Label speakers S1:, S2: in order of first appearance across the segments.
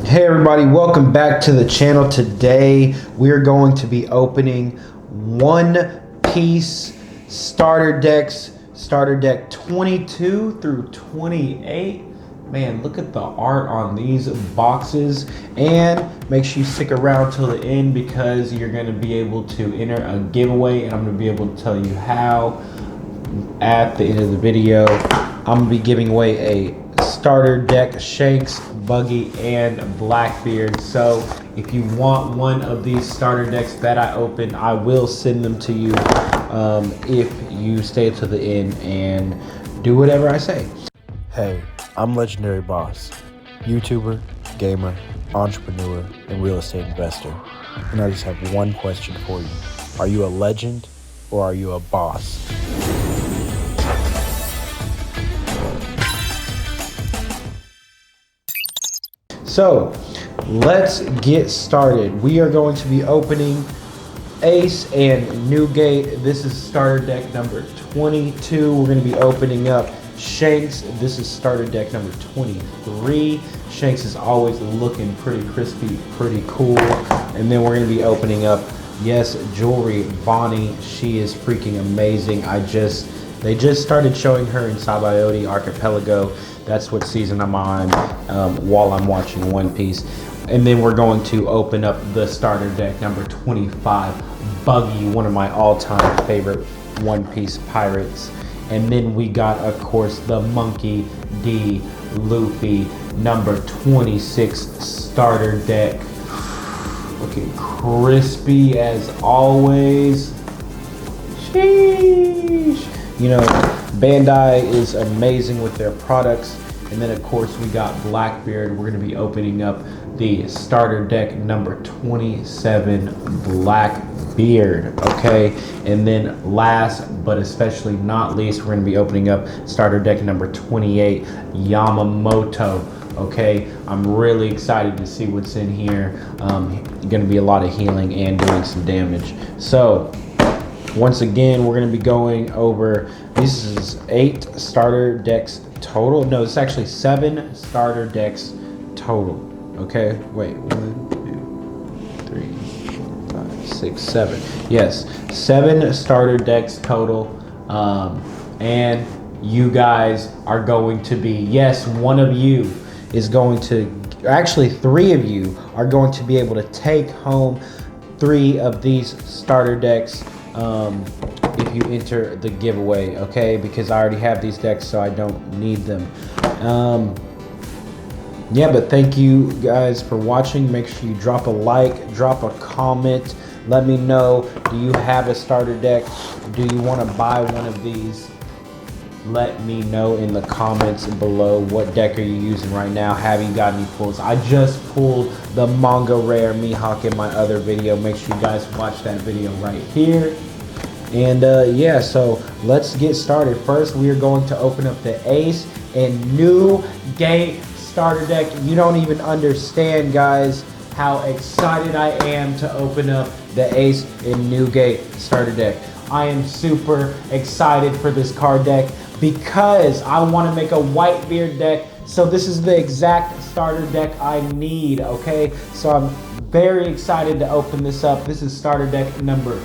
S1: Hey everybody, welcome back to the channel. Today we're going to be opening One Piece starter decks, starter deck 22 through 28. Man, look at the art on these boxes, and make sure you stick around till the end because you're going to be able to enter a giveaway, and I'm going to be able to tell you how at the end of the video. I'm going to be giving away a starter deck, Shanks, Buggy, and Blackbeard. So if you want one of these starter decks that I open, I will send them to you if you stay to the end and do whatever I say.
S2: Hey, I'm Legendary Boss, YouTuber, gamer, entrepreneur, and real estate investor. And I just have one question for you. Are you a legend or are you a boss?
S1: So let's get started. We are going to be opening Ace and Newgate. This is starter deck number 22. We're going to be opening up Shanks. This is starter deck number 23. Shanks is always looking pretty crispy, pretty cool. And then we're going to be opening up, yes, Jewelry Bonnie. She is freaking amazing. They just started showing her in Sabaody Archipelago. That's what season I'm on while I'm watching One Piece. And then we're going to open up the starter deck number 25, Buggy, one of my all-time favorite One Piece pirates. And then we got, of course, the Monkey D. Luffy number 26 starter deck. Looking crispy as always. Sheesh. You know, Bandai is amazing with their products. And then of course we got Blackbeard. We're going to be opening up the starter deck number 27, Blackbeard. Okay, and then last but especially not least, we're going to be opening up starter deck number 28, Yamamoto. Okay, I'm really excited to see what's in here. Going to be a lot of healing and doing some damage. So once again, we're going to be going over, this is 8 starter decks total. No, it's actually 7 starter decks total. Okay, wait, 1, 2, 3, 4, 5, 6, 7. Yes, 7 starter decks total. And you guys are going to be, yes, one of you is going to, actually 3 of you are going to be able to take home 3 of these starter decks if you enter the giveaway, okay? Because I already have these decks, so I don't need them. Yeah, but thank you guys for watching. Make sure you drop a like, drop a comment. Let me know, do you have a starter deck? Do you want to buy one of these? Let me know in the comments below. What deck are you using right now? Have you got any pulls? I just pulled the manga rare Mihawk in my other video. Make sure you guys watch that video right here. And yeah, so let's get started. First, we are going to open up the Ace and Newgate starter deck. You don't even understand, guys, how excited I am to open up the Ace and Newgate starter deck. I am super excited for this card deck because I want to make a Whitebeard deck. So this is the exact starter deck I need, okay? So I'm very excited to open this up. This is starter deck number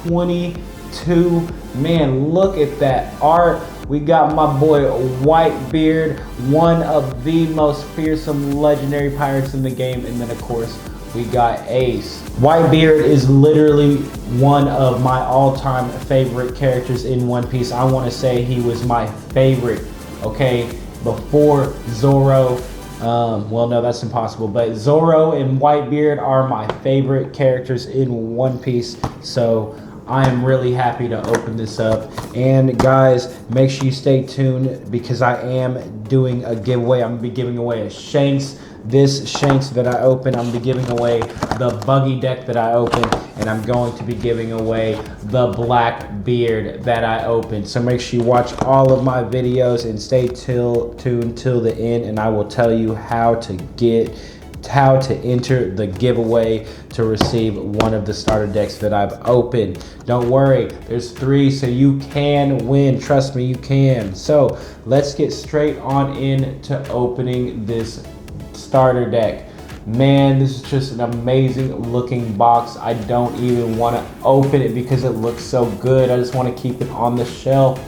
S1: 22. Man, look at that art. We got my boy Whitebeard, one of the most fearsome legendary pirates in the game. And then of course, we got Ace. Whitebeard is literally one of my all-time favorite characters in One Piece. I want to say he was my favorite, okay, before Zoro. Well, no, that's impossible, but Zoro and Whitebeard are my favorite characters in One Piece. So I am really happy to open this up. And guys, make sure you stay tuned because I am doing a giveaway. I'm going to be giving away a Shanks. This Shanks that I open, I'm going to be giving away the Buggy deck that I open, and I'm going to be giving away the Blackbeard that I open. So make sure you watch all of my videos and stay tuned till the end, and I will tell you how to enter the giveaway to receive one of the starter decks that I've opened. Don't worry, there's 3, so you can win. Trust me, you can. So let's get straight on into opening this starter deck. Man, this is just an amazing looking box. I don't even want to open it because it looks so good. I just want to keep it on the shelf.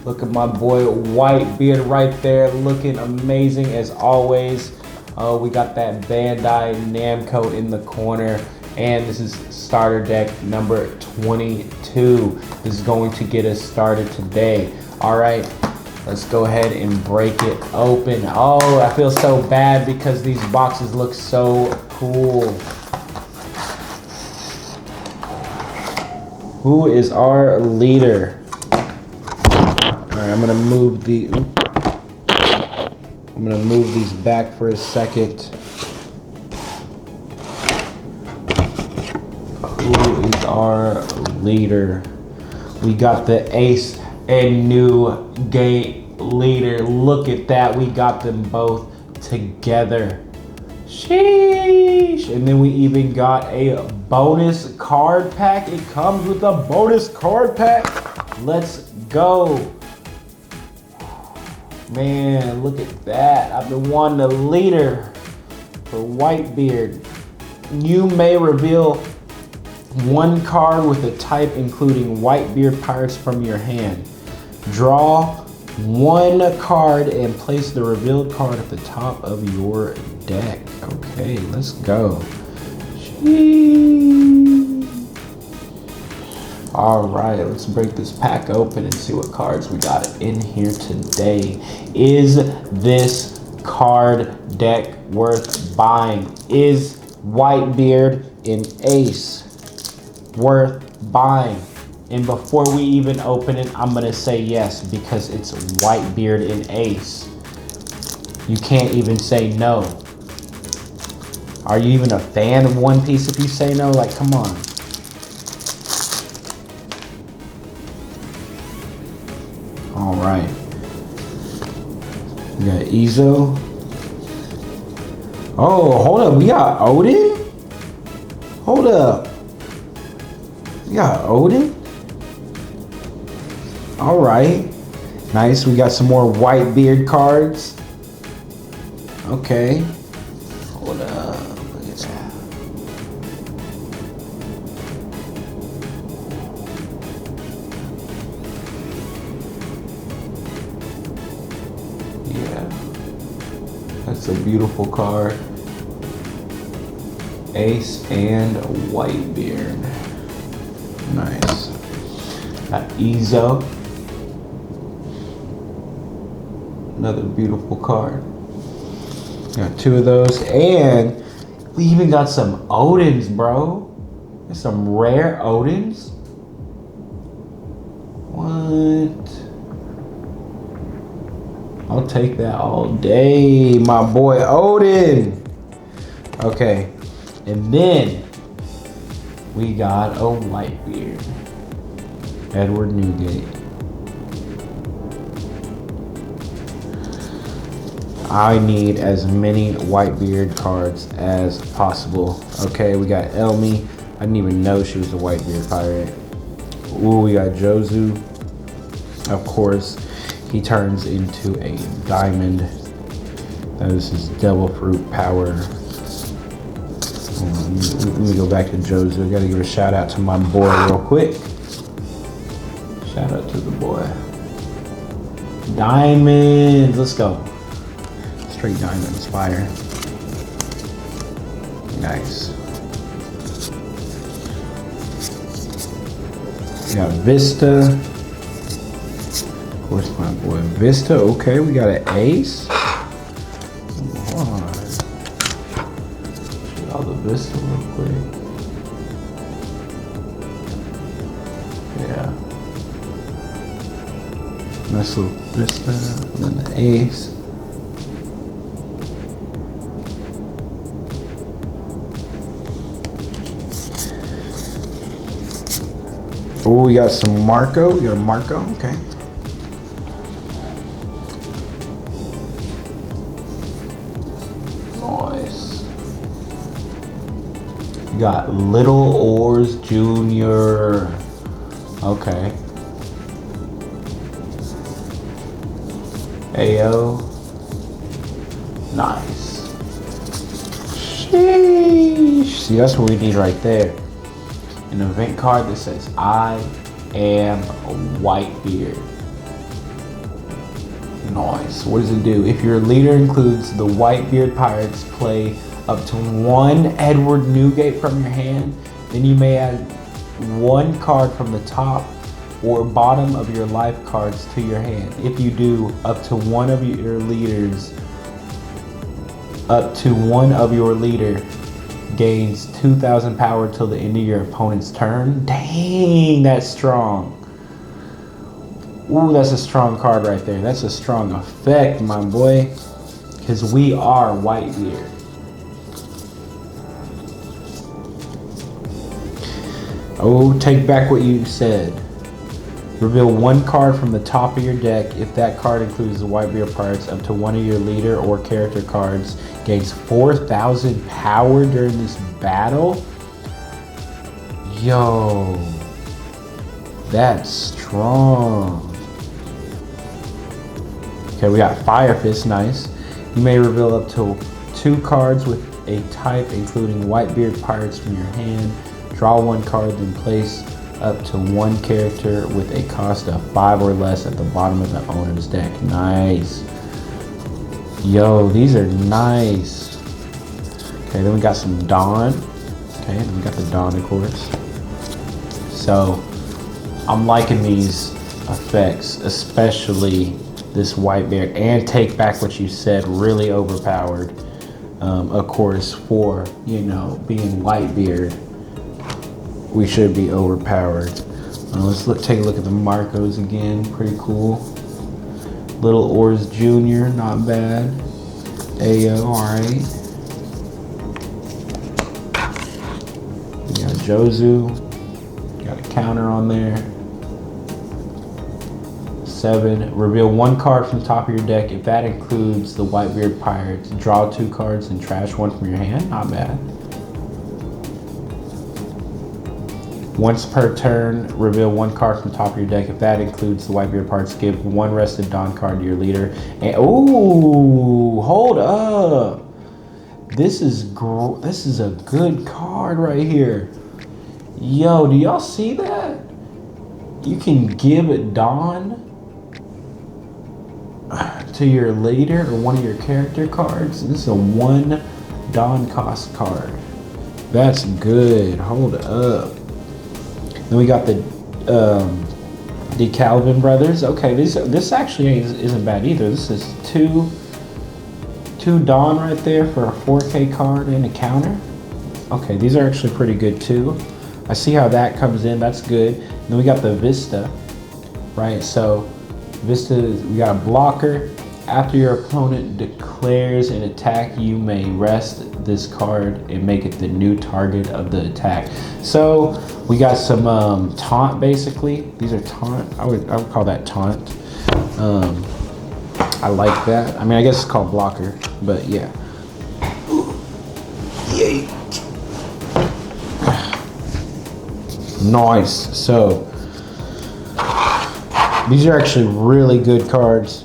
S1: Look at my boy Whitebeard right there, looking amazing as always. We got that Bandai Namco in the corner, and this is starter deck number 22. This is going to get us started today. All right, let's go ahead and break it open. Oh, I feel so bad because these boxes look so cool. Who is our leader? All right, I'm gonna move these back for a second. Who is our leader? We got the Ace and New Gate leader. Look at that. We got them both together. Sheesh. And then we even got a bonus card pack. It comes with a bonus card pack. Let's go. Man, look at that. I've been wanting a leader for Whitebeard. You may reveal one card with a type including Whitebeard Pirates from your hand. Draw one card and place the revealed card at the top of your deck. Okay, let's go. All right, let's break this pack open and see what cards we got in here today. Is this card deck worth buying? Is Whitebeard an Ace worth buying? And before we even open it, I'm gonna say yes because it's Whitebeard and Ace. You can't even say no. Are you even a fan of One Piece if you say no? Like, come on. All right. We got Izo. Oh, hold up. We got Odin? Hold up. We got Odin? All right. Nice. We got some more Whitebeard cards. Okay. Hold up. Look at that. Yeah. That's a beautiful card. Ace and Whitebeard. Nice. Got Izo. Another beautiful card. Got two of those, and we even got some Odins, bro. There's some rare Odins. What? I'll take that all day, my boy Odin. Okay, and then we got a Whitebeard, Edward Newgate. I need as many Whitebeard cards as possible. Okay, we got Elmi. I didn't even know she was a Whitebeard pirate. Ooh, we got Jozu. Of course, he turns into a diamond. That is his devil fruit power. Let me go back to Jozu. I gotta give a shout out to my boy real quick. Shout out to the boy. Diamonds, let's go. Straight diamonds, fire. Nice. We got Vista. Of course, my boy Vista. Okay, we got an Ace. Hold on. Shoot all the Vista real quick. Yeah. Nice little Vista. And then the Ace. Oh, we got some Marco. We got a Marco. Okay. Nice. We got Little Oars Jr. Okay. Ayo. Nice. Sheesh. See, that's what we need right there. An event card that says, I am Whitebeard. Nice. What does it do? If your leader includes the Whitebeard Pirates, play up to 1 Edward Newgate from your hand, then you may add 1 card from the top or bottom of your life cards to your hand. If you do, up to one of your leader gains 2,000 power till the end of your opponent's turn. Dang, that's strong. Ooh, that's a strong card right there. That's a strong effect, my boy. Because we are Whitebeard. Oh, take back what you said. Reveal 1 card from the top of your deck. If that card includes the Whitebeard Pirates, up to 1 of your leader or character cards gains 4,000 power during this battle. Yo, that's strong. Okay, we got Fire Fist, nice. You may reveal up to 2 cards with a type, including Whitebeard Pirates from your hand. Draw 1 card, then place up to 1 character with a cost of 5 or less at the bottom of the owner's deck. Nice. Yo, these are nice. Okay, then we got some Dawn. Okay, then we got the Dawn, of course. So, I'm liking these effects, especially this Whitebeard. And take back what you said, really overpowered. Of course, for, you know, being Whitebeard, we should be overpowered. Let's take a look at the Marcos again. Pretty cool. Little Oars Jr., not bad. Ayo, alright. We got Jozu. Got a counter on there. 7. Reveal 1 card from the top of your deck. If that includes the Whitebeard Pirates, draw 2 cards and trash 1 from your hand. Not bad. Once per turn, reveal 1 card from the top of your deck. If that includes the Whitebeard Pirates, give 1 rested Dawn card to your leader. And ooh, hold up! This is a good card right here. Yo, do y'all see that? You can give it Dawn to your leader or 1 of your character cards. This is a 1 Dawn cost card. That's good. Hold up. Then we got the Calvin brothers. Okay, this actually isn't bad either. This is two Dawn right there for a 4K card and a counter. Okay, these are actually pretty good too. I see how that comes in. That's good. Then we got the Vista, right? So Vista, we got a blocker. After your opponent declares an attack, you may rest this card and make it the new target of the attack. So we got some taunt, basically. These are taunt. I would call that taunt. I like that. I mean, I guess it's called blocker, but yeah. Yay. Nice. So these are actually really good cards.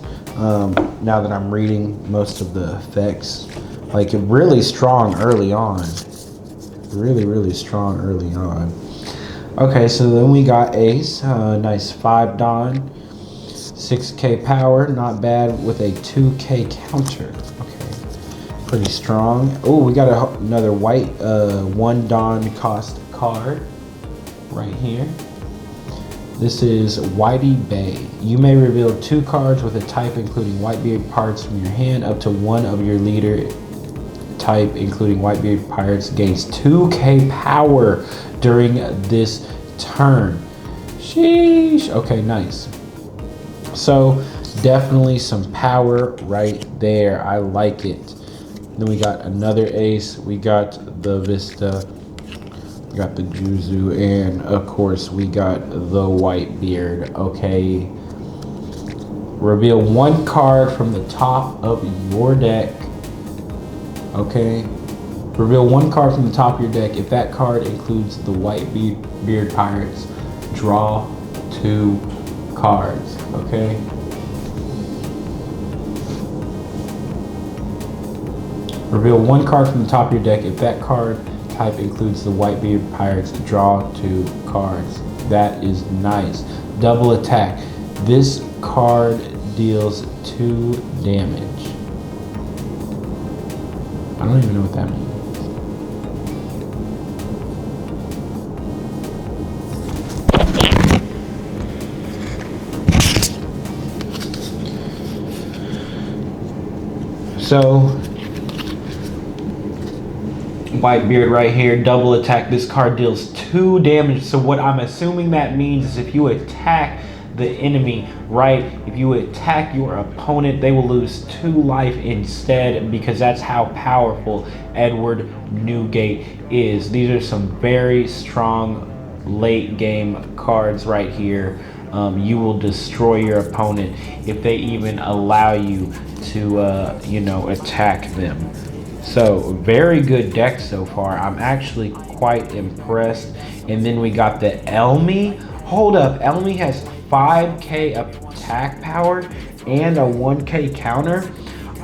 S1: Now that I'm reading most of the effects, like really strong early on, really strong early on. Okay, so then we got Ace, nice 5 Dawn, 6K power, not bad with a 2K counter. Okay, pretty strong. Oh, we got another white 1 Dawn cost card right here. This is Whitey Bay. You may reveal 2 cards with a type including Whitebeard Pirates from your hand. Up to 1 of your leader type including Whitebeard Pirates gains 2K power during this turn. Sheesh. Okay, nice. So definitely some power right there. I like it. Then we got another Ace. We got the Vista. We got the Juzu, and of course we got the Whitebeard. Okay. Reveal 1 card from the top of your deck. Okay. Reveal 1 card from the top of your deck. If that card includes the Whitebeard Pirates, draw 2 cards. Okay. Reveal one card from the top of your deck. If that card type includes the Whitebeard Pirates, draw 2 cards. That is nice. Double attack. This card deals 2 damage. I don't even know what that means. So, Whitebeard right here, double attack. This card deals 2 damage. So what I'm assuming that means is if you attack the enemy, right, if you attack your opponent, they will lose 2 life instead, because that's how powerful Edward Newgate is. These are some very strong late game cards right here. You will destroy your opponent if they even allow you to, you know, attack them. So very good deck so far. I'm actually quite impressed. And then we got the Elmi. Hold up, Elmi has 5k attack power and a 1k counter.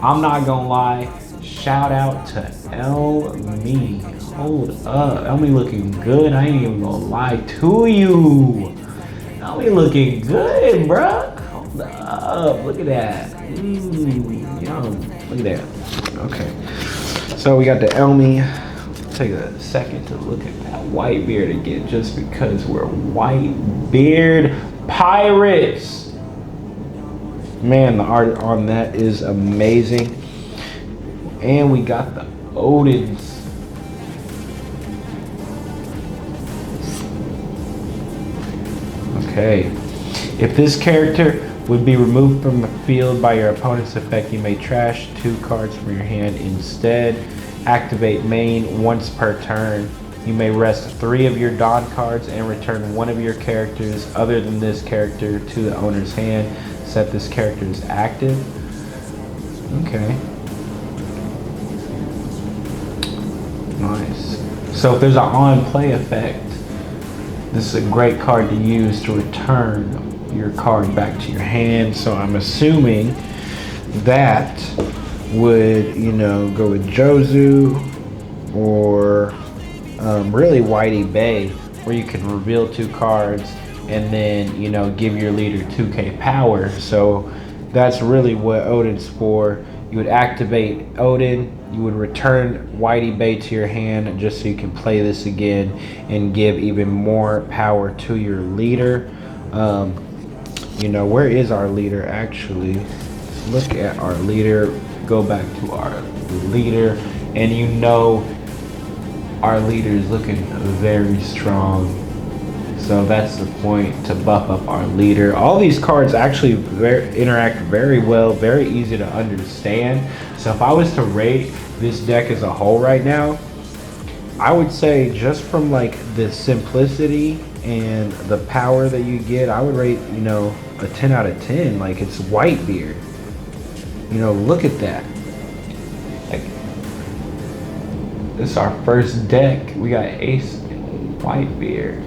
S1: I'm not gonna lie, shout out to Elmi. Hold up, Elmi looking good. I ain't even gonna lie to you. Elmi looking good, bruh. Hold up, look at that. Yum, look at that. Okay, so we got the Elmi. Take a second to look at that Whitebeard again, just because we're Whitebeard Pirates. Man, the art on that is amazing. And we got the Odins. Okay. If this character would be removed from the field by your opponent's effect, you may trash 2 cards from your hand instead. Activate main once per turn. You may rest 3 of your Dawn cards and return 1 of your characters other than this character to the owner's hand. Set this character as active. Okay. Nice. So if there's an on-play effect, this is a great card to use to return your card back to your hand. So I'm assuming that would, you know, go with Jozu or really Whitey Bay, where you can reveal 2 cards and then, you know, give your leader 2k power. So that's really what Odin's for. You would activate Odin, you would return Whitey Bay to your hand just so you can play this again and give even more power to your leader. You know, where is our leader actually? Look at our leader, go back to our leader, and you know our leader is looking very strong. So that's the point, to buff up our leader. All these cards actually interact very well, very easy to understand. So if I was to rate this deck as a whole right now, I would say just from like the simplicity and the power that you get, I would rate, you know, a 10 out of 10. Like, it's Whitebeard. You know, look at that. Like, this is our first deck. We got Ace and Whitebeard.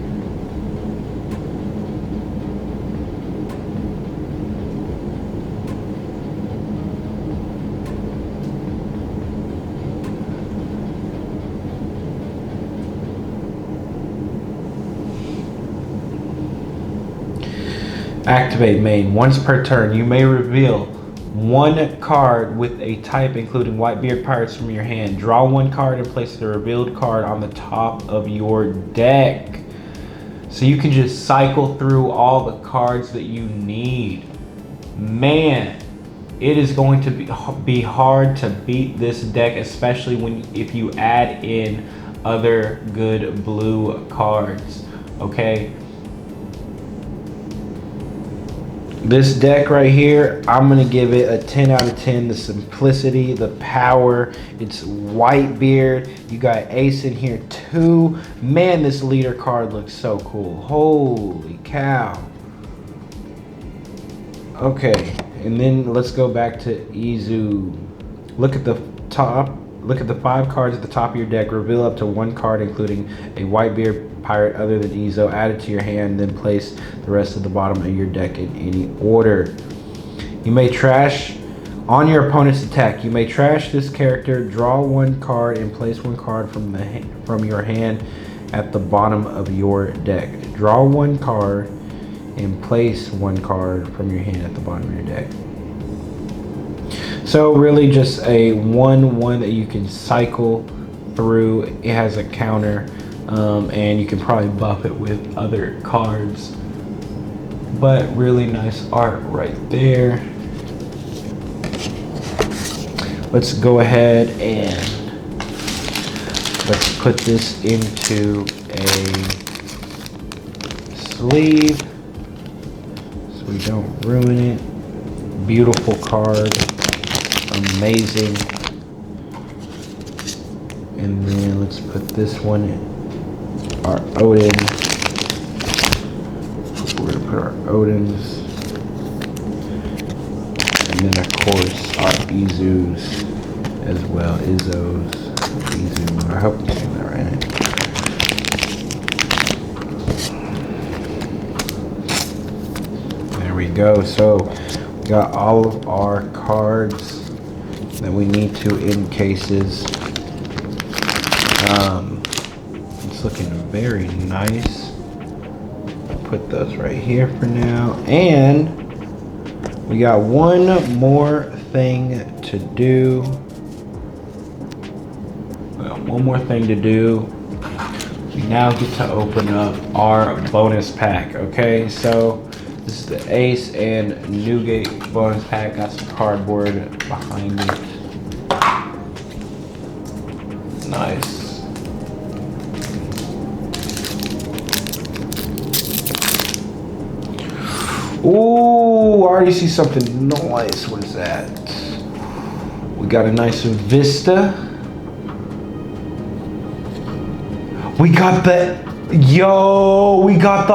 S1: Activate main. Once per turn, you may reveal 1 card with a type including Whitebeard Pirates from your hand. Draw 1 card and place the revealed card on the top of your deck. So you can just cycle through all the cards that you need. Man, it is going to be hard to beat this deck, especially if you add in other good blue cards. Okay. This deck right here, I'm gonna give it a 10 out of 10. The simplicity, the power, it's Whitebeard. You got Ace in here too. Man, this leader card looks so cool. Holy cow. Okay, and then let's go back to Izu. Look at the top. Look at the 5 cards at the top of your deck. Reveal up to 1 card, including a Whitebeard pirate other than Izo. Add it to your hand, then place the rest of the bottom of your deck in any order. You may trash On your opponent's attack, you may trash this character, draw one card, and place one card from your hand at the bottom of your deck. Draw one card and place one card from your hand at the bottom of your deck. So really just a 1/1 that you can cycle through. It has a counter, and you can probably buff it with other cards. But really nice art right there. Let's go ahead and let's put this into a sleeve so we don't ruin it. Beautiful card, amazing. And then let's put this one in our Odin. We're gonna put our Odins. And then of course our Izus as well. Izzos. Izu. I hope I'm saying that right. There we go. So we got all of our cards that we need to in cases. It's looking very nice. Put those right here for now. And we got one more thing to do. Well, one more thing to do. We now get to open up our bonus pack, okay? So this is the Ace and Newgate bonus pack. Got some cardboard behind it. Nice. Ooh, I already see something nice. What is that? We got a nice Vista. We got the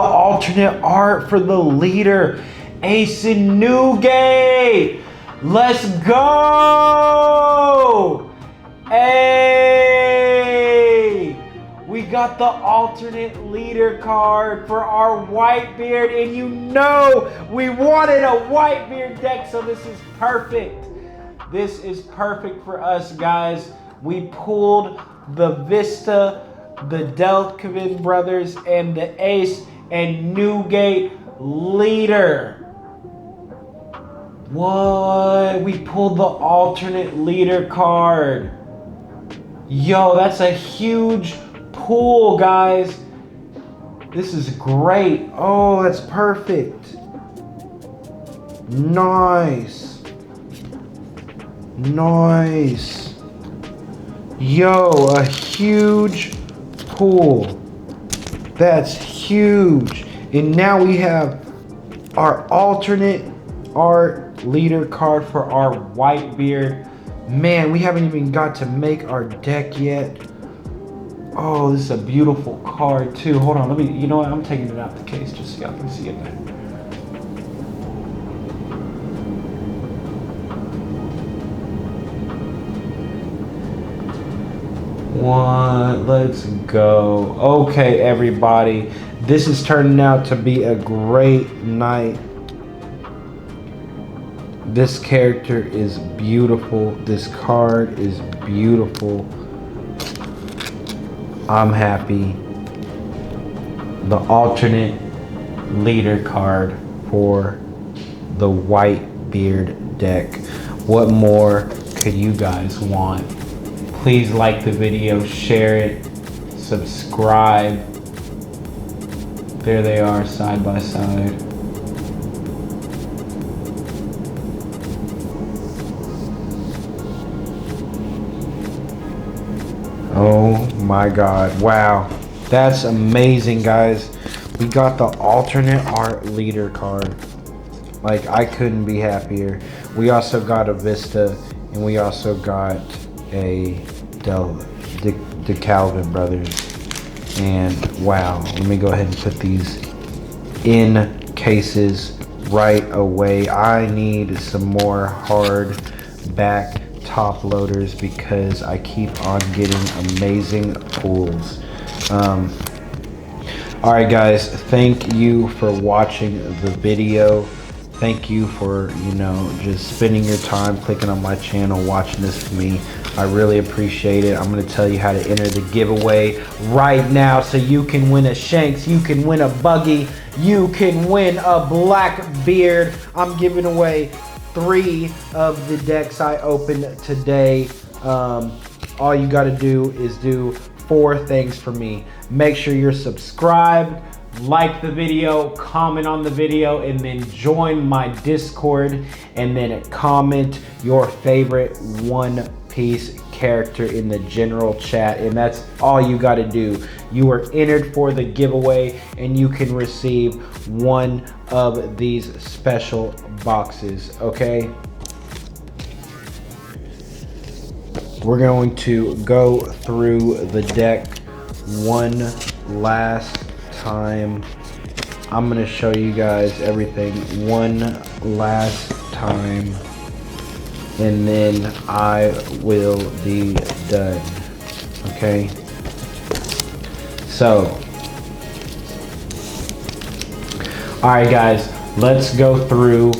S1: alternate art for the leader, Ace and Newgate. Let's go! Hey! We got the alternate leader card for our Whitebeard, and you know we wanted a Whitebeard deck, so this is perfect. This is perfect for us, guys. We pulled the Vista, the Delkevin brothers, and the Ace and Newgate leader. What? We pulled the alternate leader card. Yo, that's a huge pull, guys. This is great. Oh, that's perfect. Nice. Nice. Yo, a huge pull. That's huge. And now we have our alternate art leader card for our Whitebeard. Man, we haven't even got to make our deck yet. Oh, this is a beautiful card too. Hold on, you know what? I'm taking it out the case just so y'all can see it there. One, let's go. Okay, everybody. This is turning out to be a great night. This character is beautiful. This card is beautiful. I'm happy. The alternate leader card for the Whitebeard deck. What more could you guys want? Please like the video, share it, subscribe. There they are, side by side. Oh my God, wow. That's amazing, guys. We got the alternate art leader card. Like, I couldn't be happier. We also got a Vista, and we also got a Calvin brothers. And wow, let me go ahead and put these in cases right away. I need some more hard back top loaders because I keep on getting amazing pulls. Alright guys, thank you for watching the video. Thank you for, just spending your time clicking on my channel, watching this with me. I really appreciate it. I'm going to tell you how to enter the giveaway right now so you can win a Shanks, you can win a Buggy, you can win a Blackbeard. I'm giving away 3 of the decks I opened today. All you got to do is do 4 things for me. Make sure you're subscribed, like the video, comment on the video, and then join my Discord, and then comment your favorite One Piece character in the general chat, and that's all you got to do. You are entered for the giveaway, and you can receive one of these special boxes, okay? We're going to go through the deck one last time. I'm gonna show you guys everything one last time, and then I will be done. Okay, so all right guys, let's go through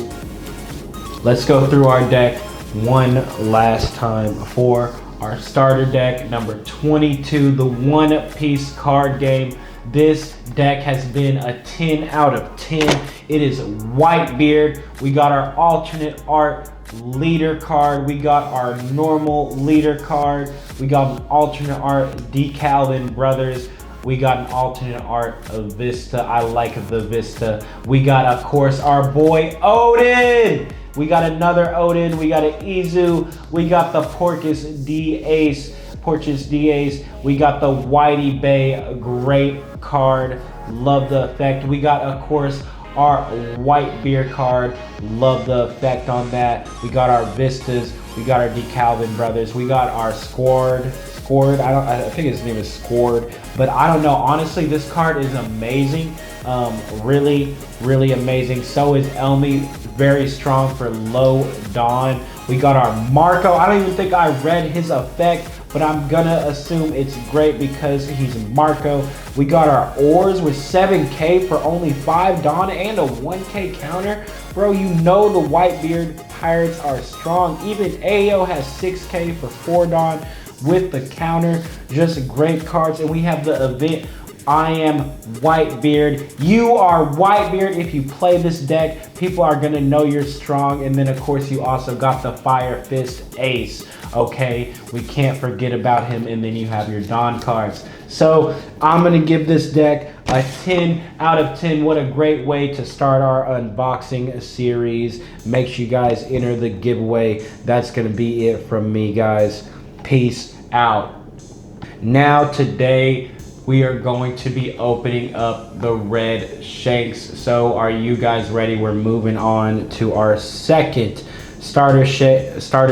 S1: our deck one last time for our starter deck number 22, the One Piece card game. This deck has been a 10 out of 10. It is Whitebeard. We got our alternate art leader card. We got our normal leader card. We got an alternate art Decalvin Brothers. We got an alternate art of Vista. I like the Vista. We got, of course, our boy Odin. We got another Odin. We got an Izu. We got the Porcus D-Ace. We got the Whitey Bay, great card, love the effect. We got, of course, our Whitebeard card, love the effect on that. We got our Vistas, we got our Decalvin Brothers, we got our Squard. I think his name is Squard, but I don't know. Honestly, this card is amazing. Really, really amazing. So is Elmi, very strong for low dawn. We got our Marco. I don't even think I read his effect, but I'm gonna assume it's great because he's Marco. We got our Ores with 7K for only 5 dawn and a 1K counter. Bro, you know the Whitebeard Pirates are strong. Even AO has 6K for 4 dawn with the counter. Just great cards. And we have the event, I am Whitebeard. You are Whitebeard. If you play this deck, people are gonna know you're strong. And then of course you also got the Fire Fist Ace. Okay, we can't forget about him. And then you have your Dawn cards. So I'm gonna give this deck a 10 out of 10. What a great way to start our unboxing series. Make sure you guys enter the giveaway. That's gonna be it from me, guys. Peace out. Now today we are going to be opening up the red Shanks. So are you guys ready? We're moving on to our second starter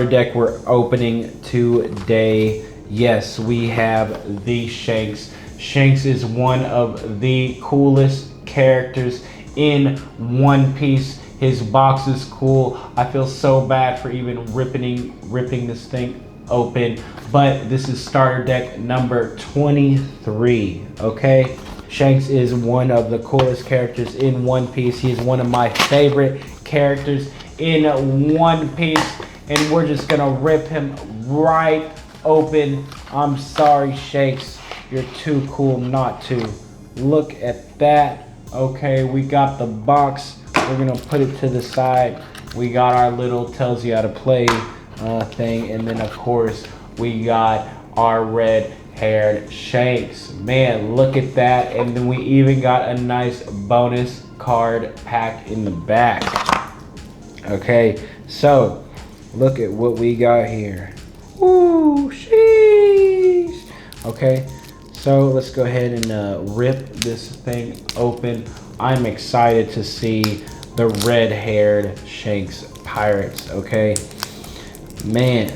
S1: deck we're opening today. Yes, we have the Shanks. Shanks is one of the coolest characters in One Piece. His box is cool. I feel so bad for even ripping this thing open, but this is starter deck number 23. Okay, Shanks is one of the coolest characters in One Piece. He is one of my favorite characters in One Piece, and we're just gonna rip him right open. I'm sorry, Shanks, you're too cool not to. Look at that. Okay, we got the box. We're gonna put it to the side. We got our little tells you how to play thing, and then of course we got our red-haired Shanks. Man, look at that. And then we even got a nice bonus card pack in the back. Okay, so look at what we got here. Ooh, sheesh. Okay, so let's go ahead and rip this thing open. I'm excited to see the red-haired Shanks Pirates. Okay, man.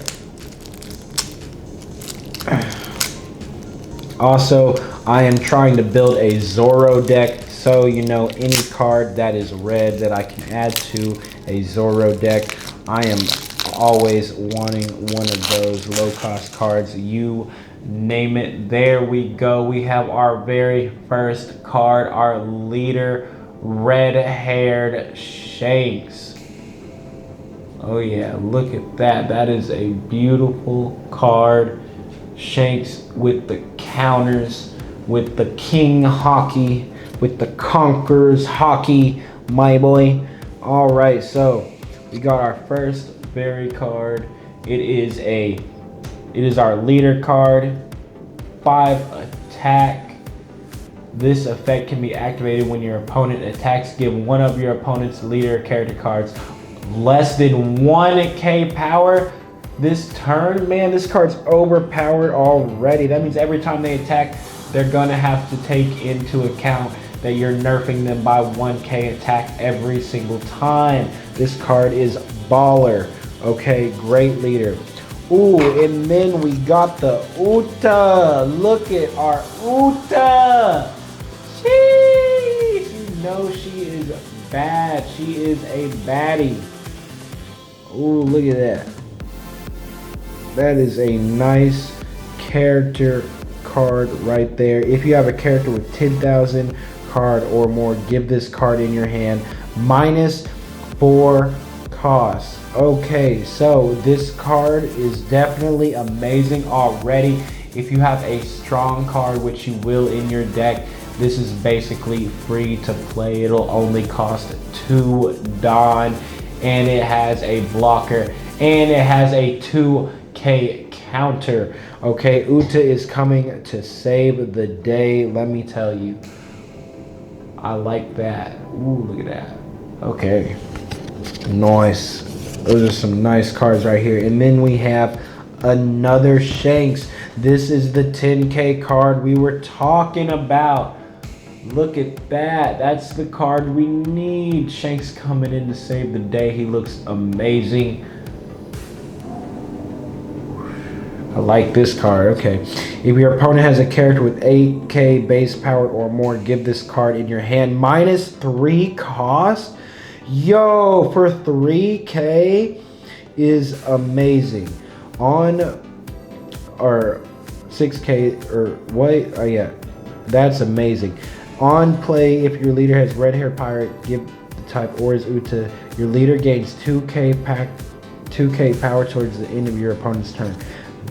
S1: Also, I am trying to build a Zoro deck, so you know, any card that is red that I can add to a Zoro deck, I am always wanting one of those low-cost cards. You name it. There we go. We have our very first card, our leader red-haired Shanks. Oh yeah, look at that. That is a beautiful card. Shanks with the counters, with the King Hockey, with the Conquerors Hockey, my boy. All right, so we got our first fairy card. It is our leader card. 5 attack. This effect can be activated when your opponent attacks. Give one of your opponent's leader character cards less than 1k power this turn. Man, this card's overpowered already. That means every time they attack, they're gonna have to take into account that you're nerfing them by 1k attack every single time. This card is baller. Okay, great leader. Ooh, and then we got the Uta. Look at our Uta. Sheesh, you know she is bad. She is a baddie. Ooh, look at that. That is a nice character card right there. If you have a character with 10,000 card or more, give this card in your hand. -4 cost. Okay, so this card is definitely amazing already. If you have a strong card, which you will in your deck, this is basically free to play. It'll only cost 2 Don, and it has a blocker, and it has a 2k counter. Okay, Uta is coming to save the day. Let me tell you, I like that. Ooh, look at that. Okay, nice. Those are some nice cards right here. And then we have another Shanks. This is the 10k card we were talking about. Look at that. That's the card we need. Shanks coming in to save the day. He looks amazing. I like this card. Okay. If your opponent has a character with 8k base power or more, give this card in your hand. -3 cost. Yo, for 3k is amazing. On, or 6k, or what? Oh yeah, that's amazing. On play, if your leader has red hair pirate, give the type or is Uta. Your leader gains 2k power towards the end of your opponent's turn.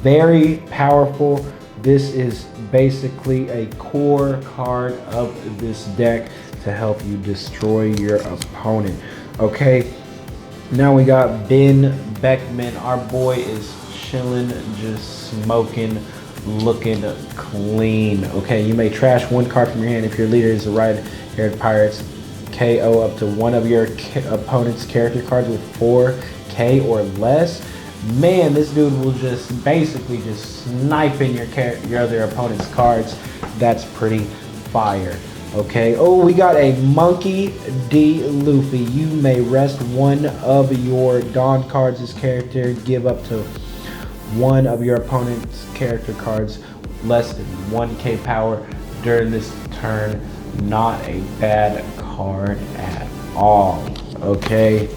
S1: Very powerful. This is basically a core card of this deck to help you destroy your opponent. Okay, now we got Ben Beckman. Our boy is chilling, just smoking, looking clean. Okay, you may trash 1 card from your hand if your leader is the red-haired pirates. KO up to one of your opponent's character cards with 4k or less. Man, this dude will just basically just snipe in your other opponent's cards. That's pretty fire. Okay, oh, we got a Monkey D. Luffy. You may rest one of your Dawn cards as character. Give up to one of your opponent's character cards less than 1k power during this turn. Not a bad card at all. Okay,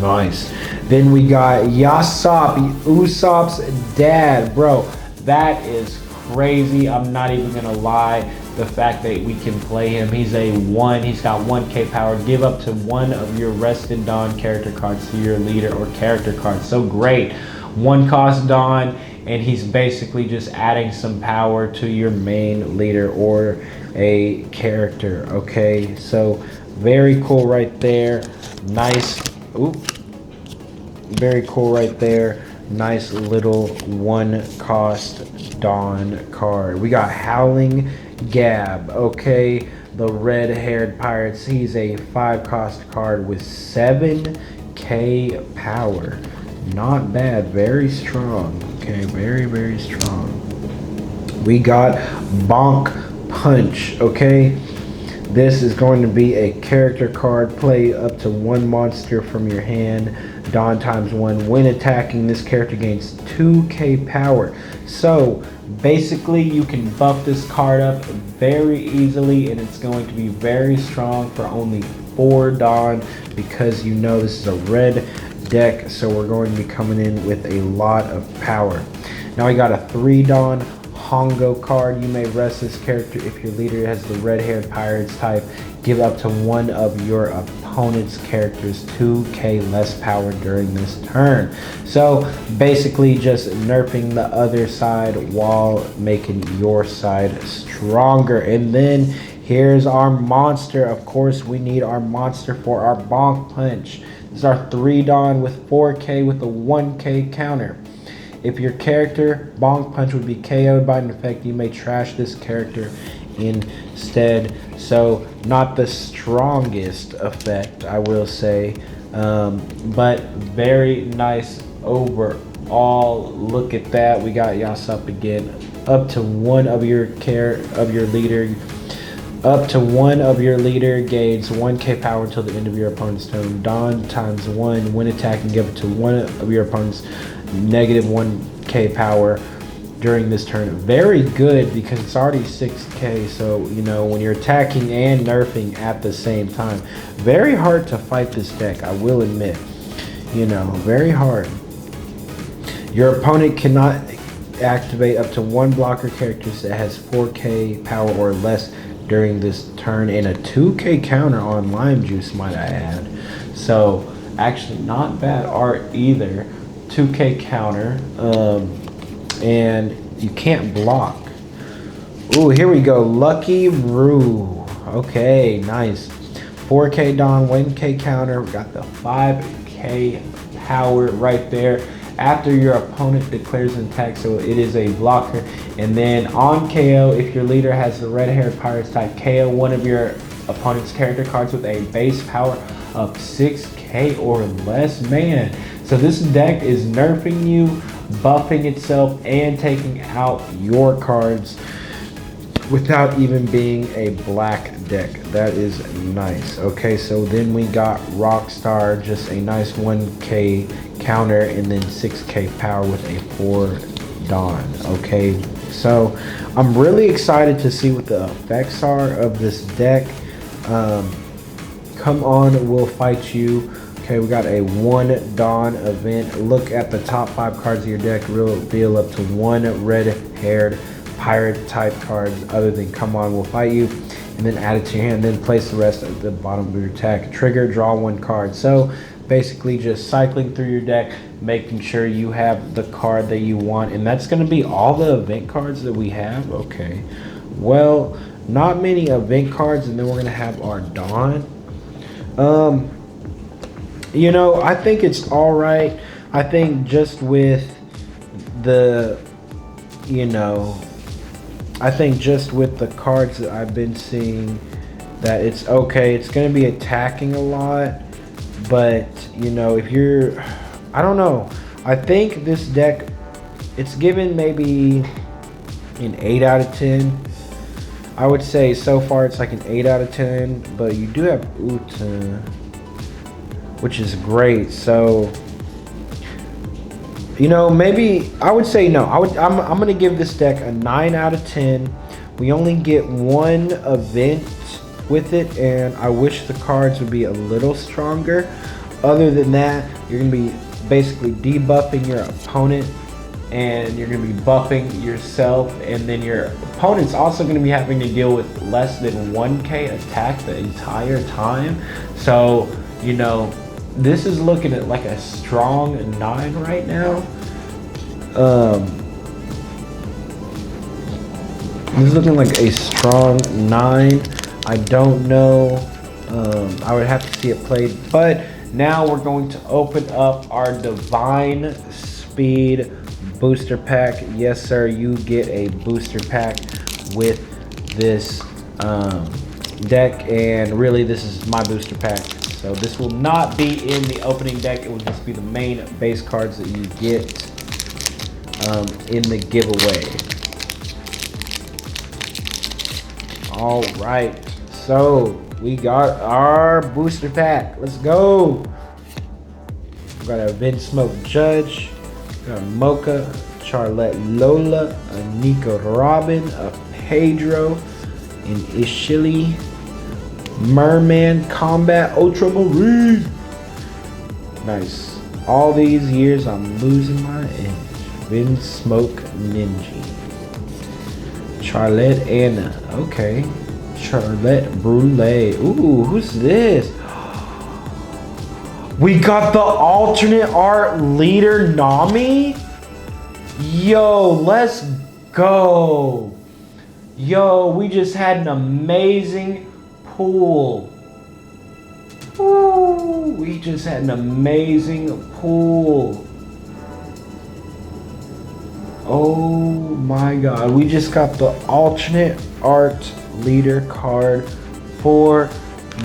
S1: nice. Then we got Yasop, Usopp's dad. Bro, that is crazy. I'm not even gonna lie. The fact that we can play him, he's a 1, he's got 1k power. Give up to one of your rested Dawn character cards to your leader or character cards. So great. 1 cost Dawn, and he's basically just adding some power to your main leader or a character. Okay, so very cool right there. Nice. Oop. Very cool right there. Nice little 1 cost Dawn card. We got Howling Gab. Okay, the red-haired pirates. He's a 5 cost card with 7k power. Not bad. Very strong. Okay, very, very strong. We got Bonk Punch. Okay, this is going to be a character card. Play up to 1 monster from your hand. Dawn ×1. When attacking, this character gains 2k power. So basically you can buff this card up very easily, and it's going to be very strong for only 4 Dawn, because you know this is a red deck, so we're going to be coming in with a lot of power. Now we got a 3 Dawn Pongo card. You may rest this character if your leader has the red-haired pirates type. Give up to one of your opponent's characters 2k less power during this turn. So basically just nerfing the other side while making your side stronger. And then here's our monster. Of course, we need our monster for our bonk punch. This is our 3 Dawn with 4k with a 1k counter. If your character bonk punch would be KO'd by an effect, you may trash this character instead. So not the strongest effect, I will say, but very nice overall. Look at that. We got Yas up again. Up to one of your leader. Up to one of your leader gains 1k power until the end of your opponent's turn. Dawn times 1 when attacking, give it to one of your opponent's negative 1k power during this turn. Very good because it's already 6k, so you know when you're attacking and nerfing at the same time. Very hard to fight this deck, I will admit. You know, very hard. Your opponent cannot activate up to one blocker character that has 4k power or less during this turn, and a 2k counter on Lime Juice, might I add. So actually not bad art either. 2k counter, and you can't block. Ooh, here we go. Lucky Roo. Okay, nice. 4k Dawn, 1k counter. We got the 5k power right there. After your opponent declares an attack, so it is a blocker. And then on KO, if your leader has the red-haired pirates type, KO one of your opponent's character cards with a base power of 6k or less. Man, so this deck is nerfing you, buffing itself, and taking out your cards without even being a black deck. That is nice. Okay, so then we got Rockstar, just a nice 1k counter and then 6k power with a 4 Dawn. Okay, so I'm really excited to see what the effects are of this deck. Come on, we'll fight you. Okay, we got a 1 Dawn event. Look at the top 5 cards of your deck. Reveal up to 1 red-haired pirate type cards other than Come On, We'll Fight You, and then add it to your hand. Then place the rest at the bottom of your deck. Trigger, draw 1 card. So basically just cycling through your deck, making sure you have the card that you want, and that's going to be all the event cards that we have. Okay, well, not many event cards, and then we're going to have our Dawn. You know, I think it's all right. I think just with the, you know, I think just with the cards that I've been seeing, that it's okay. It's going to be attacking a lot, but you know, if you're, I don't know. I think this deck, it's given maybe an 8 out of 10. I would say so far it's like an 8 out of 10, but you do have Uta, which is great. So, you know, maybe I would say no. I'm gonna give this deck a 9 out of 10. We only get 1 event with it, and I wish the cards would be a little stronger. Other than that, you're gonna be basically debuffing your opponent, and you're gonna be buffing yourself, and then your opponent's also gonna be having to deal with less than 1k attack the entire time. So, you know, this is looking at like a strong 9 right now. This is looking like a strong 9. I don't know. I would have to see it played. But now we're going to open up our Divine Speed booster pack. Yes, sir. You get a booster pack with this deck, and really, this is my booster pack. So this will not be in the opening deck. It will just be the main base cards that you get in the giveaway. All right, so we got our booster pack. Let's go. We got a Vin Smoke Judge, got a Mocha, Charlotte Lola, a Nico Robin, a Pedro, an Ishili, Merman Combat Ultramarine. Nice. All these years I'm losing my edge. Vin Smoke Ninja. Charlotte Anna. Okay. Charlotte Brule. Ooh, who's this? We got the alternate art leader, Nami? Yo, let's go. Yo, we just had an amazing pull. Ooh, we just had an amazing pull. Oh my god, we just got the alternate art leader card for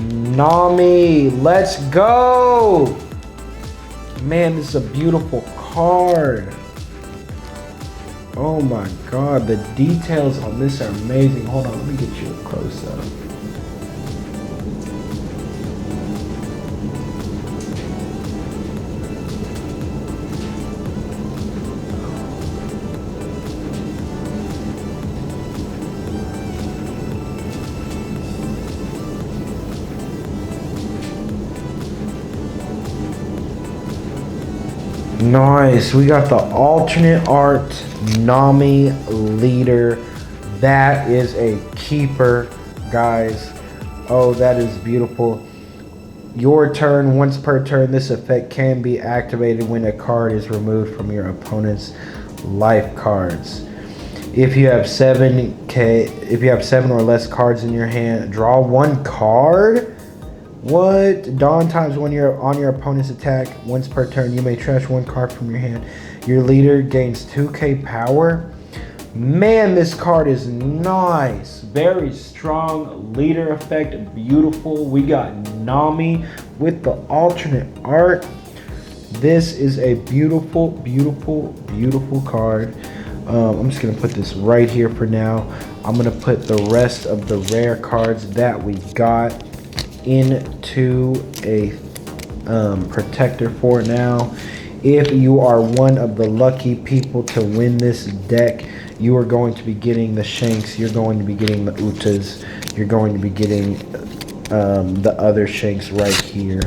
S1: Nami. Let's go. Man, this is a beautiful card. Oh my god, the details on this are amazing. Hold on, let me get you a close up. Nice, we got the alternate art Nami leader. That is a keeper, guys. Oh, that is beautiful. Your turn. Once per turn, this effect can be activated when a card is removed from your opponent's life cards. If you have 7 or less cards in your hand, draw 1 card. What? Dawn times when you're on your opponent's attack. Once per turn, you may trash 1 card from your hand. Your leader gains 2k power. Man, this card is nice. Very strong leader effect. Beautiful. We got Nami with the alternate art. This is a beautiful, beautiful, beautiful card. I'm just going to put this right here for now. I'm going to put the rest of the rare cards that we got into a protector for now. If you are one of the lucky people to win this deck, you are going to be getting the Shanks, you're going to be getting the Utas, you're going to be getting the other Shanks right here.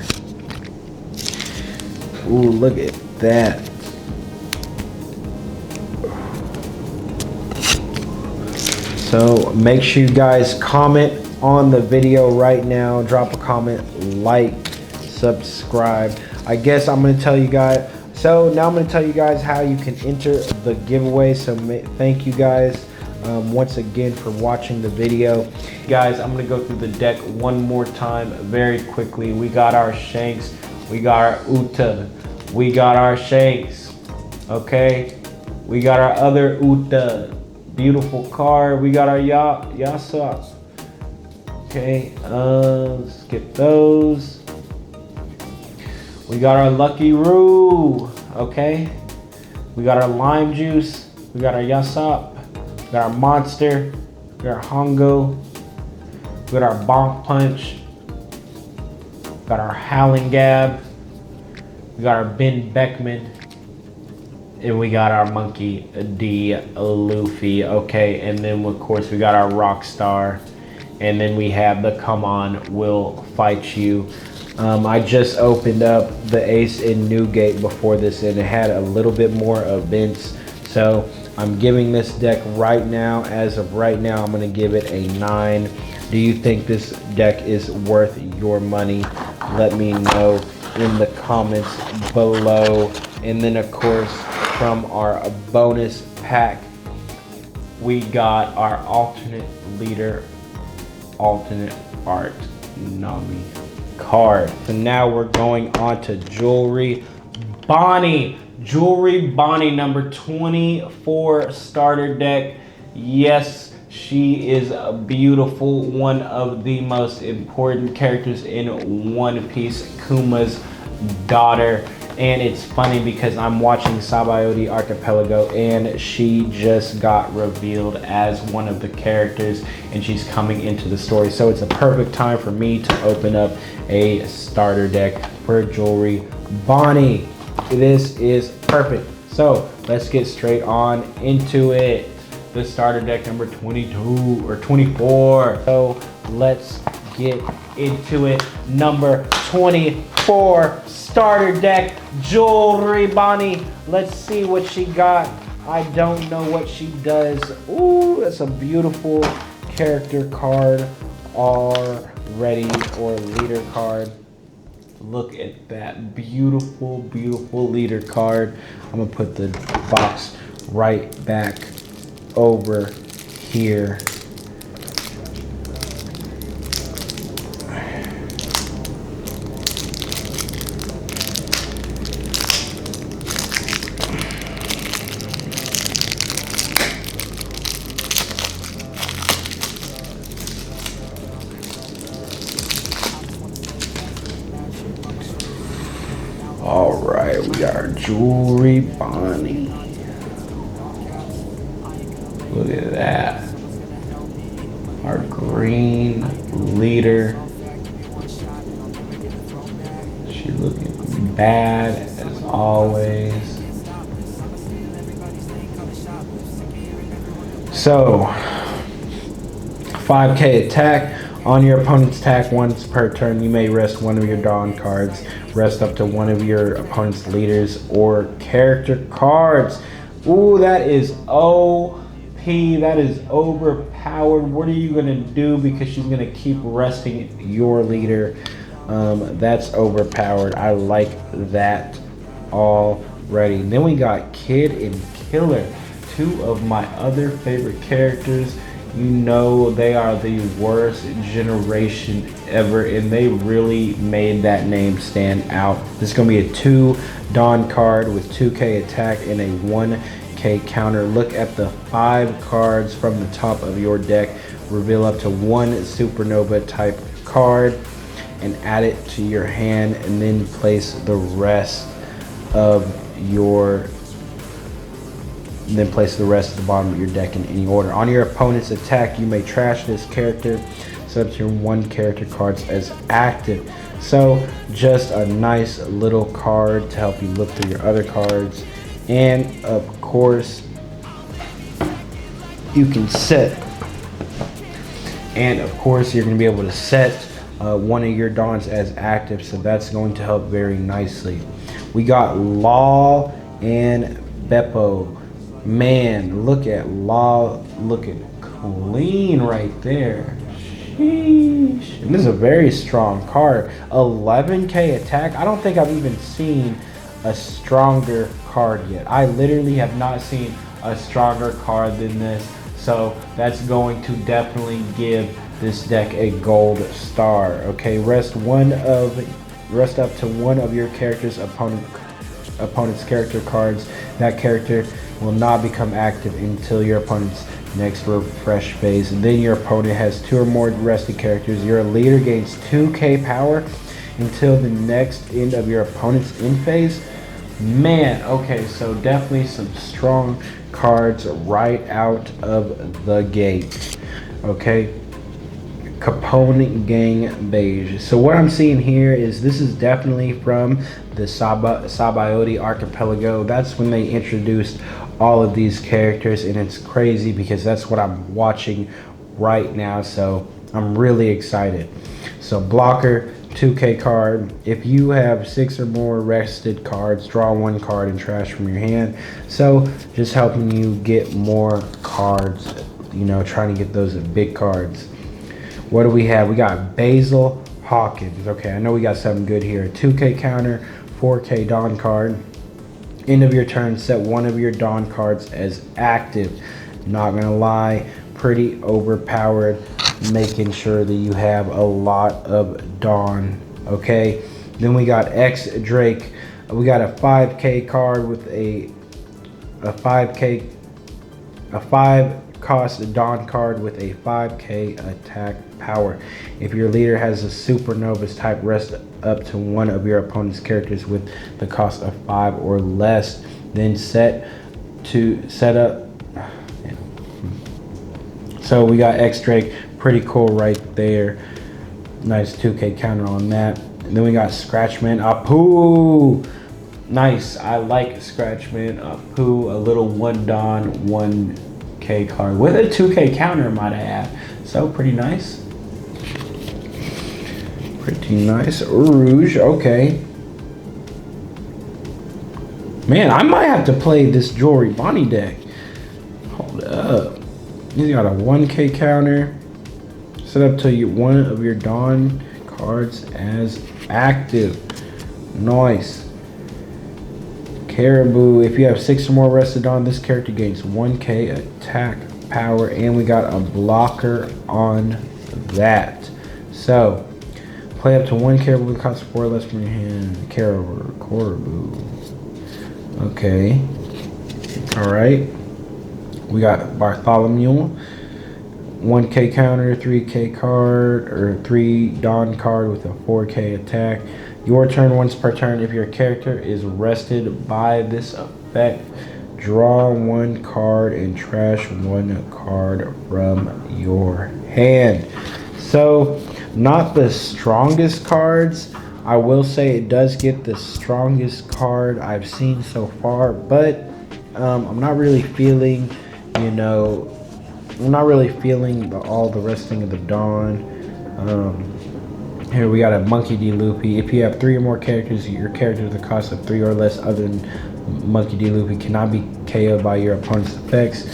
S1: Ooh, look at that. So make sure you guys comment on the video right now. Drop a comment, like, subscribe. I guess I'm going to tell you guys. So now I'm going to tell you guys how you can enter the giveaway. So thank you guys once again for watching the video. Guys, I'm going to go through the deck one more time very quickly. We got our Shanks. We got our Uta. We got our Shanks. Okay. We got our other Uta. Beautiful card. We got our Yasop. Okay, skip those. We got our Lucky Roo. Okay. We got our Lime Juice. We got our Yasop. We got our Monster. We got our Hongo. We got our Bonk Punch. We got our Howling Gab. We got our Ben Beckman. And we got our Monkey D. Luffy. Okay, and then of course we got our Rockstar. And then we have the Come On, We'll Fight You. I just opened up the Ace in Newgate before this, and it had a little bit more events. So I'm giving this deck right now, as of right now, I'm going to give it a 9. Do you think this deck is worth your money? Let me know in the comments below. And then of course, from our bonus pack, we got our alternate leader, alternate art Nami card. So now we're going on to Jewelry Bonnie. Jewelry Bonnie number 24 starter deck. Yes, she is a beautiful, one of the most important characters in One Piece, Kuma's daughter. And it's funny because I'm watching Sabaody Archipelago and she just got revealed as one of the characters and she's coming into the story. So it's a perfect time for me to open up a starter deck for Jewelry Bonnie. This is perfect. So let's get straight on into it. The starter deck number 22 or 24. So let's get into it. Number 24 starter deck, Jewelry Bonnie. Let's see what she got I don't know what she does. Ooh, that's a beautiful character card already, or leader card. Look at that beautiful, beautiful leader card. I'm gonna put the box right back over here. All right, we got our jewelry Bonnie. Look at that. Our green leader. She looking bad as always. So, 5K attack. On your opponent's attack once per turn, you may rest one of your Dawn cards, rest up to one of your opponent's leaders or character cards. Ooh, that is OP. That is overpowered. What are you gonna do? Because she's gonna keep resting your leader. That's overpowered. I like that already. Then we got Kid and Killer, two of my other favorite characters. You know they are the worst generation ever, and they really made that name stand out. This is going to be a 2 Dawn card with 2K attack and a 1K counter. Look at the 5 cards from the top of your deck. Reveal up to 1 supernova type card and add it to your hand, and then place the rest of your at the bottom of your deck in any order. On your opponent's attack, you may trash this character, set up to your 1 character cards as active. So just a nice little card to help you look through your other cards. And of course, you can set, and of course you're going to be able to set one of your Dawns as active, so that's going to help very nicely. We got Law and Beppo. Man, look at Law looking clean right there. Sheesh. And this is a very strong card. 11K attack. I don't think I've even seen a stronger card yet. I literally have not seen a stronger card than this. So that's going to definitely give this deck a gold star. Okay, rest up to one of your character's opponent's character cards. That character will not become active until your opponent's next refresh phase. And then your opponent has 2 or more rested characters. Your leader gains 2K power until the next end of your opponent's end phase. Man, okay, so definitely some strong cards right out of the gate. Okay, Component Gang Beige. So what I'm seeing here is this is definitely from the Sabaody Archipelago. That's when they introduced all of these characters, and it's crazy because that's what I'm watching right now, so I'm really excited. So blocker, 2K card. If you have 6 or more rested cards, draw 1 card and trash from your hand. So just helping you get more cards, you know, trying to get those big cards. What do we have? We got Basil Hawkins. Okay, I know we got something good here. 2K counter, 4K Dawn card. End of your turn, set one of your Dawn cards as active. Not gonna lie, pretty overpowered, making sure that you have a lot of Dawn. Okay, then we got X Drake. We got a 5K card with a 5 cost Dawn card with a 5K attack power. If your leader has a Supernovas type, rest up to one of your opponent's characters with the cost of 5 or less. Then set up. So we got X Drake, pretty cool right there. Nice 2K counter on that. And then we got Scratchman Apu. Nice, I like Scratchman Apu. A little 1 Dawn, 1K card with a 2K counter, might I add. So pretty nice. Pretty nice. Rouge, okay. Man, I might have to play this Jewelry Bonnie deck. Hold up. He's got a 1K counter. Set up to one of your Dawn cards as active. Nice. Caribou. If you have 6 or more rested on, this character gains 1K attack power, and we got a blocker on that. So, play up to 1 Caribou with cost of 4 less from your hand. Caribou. Okay. Alright. We got Bartholomew. 1K counter, 3K card, or 3 Dawn card with a 4K attack. Your turn, once per turn, if your character is rested by this effect, draw 1 card and trash 1 card from your hand. So, not the strongest cards. I will say it does get the strongest card I've seen so far, but I'm not really feeling, you know, I'm not really feeling all the resting of the Dawn. Here we got a Monkey D. Loopy. If you have 3 or more characters, your character with a cost of 3 or less other than Monkey D. Loopy cannot be KO'd by your opponent's effects.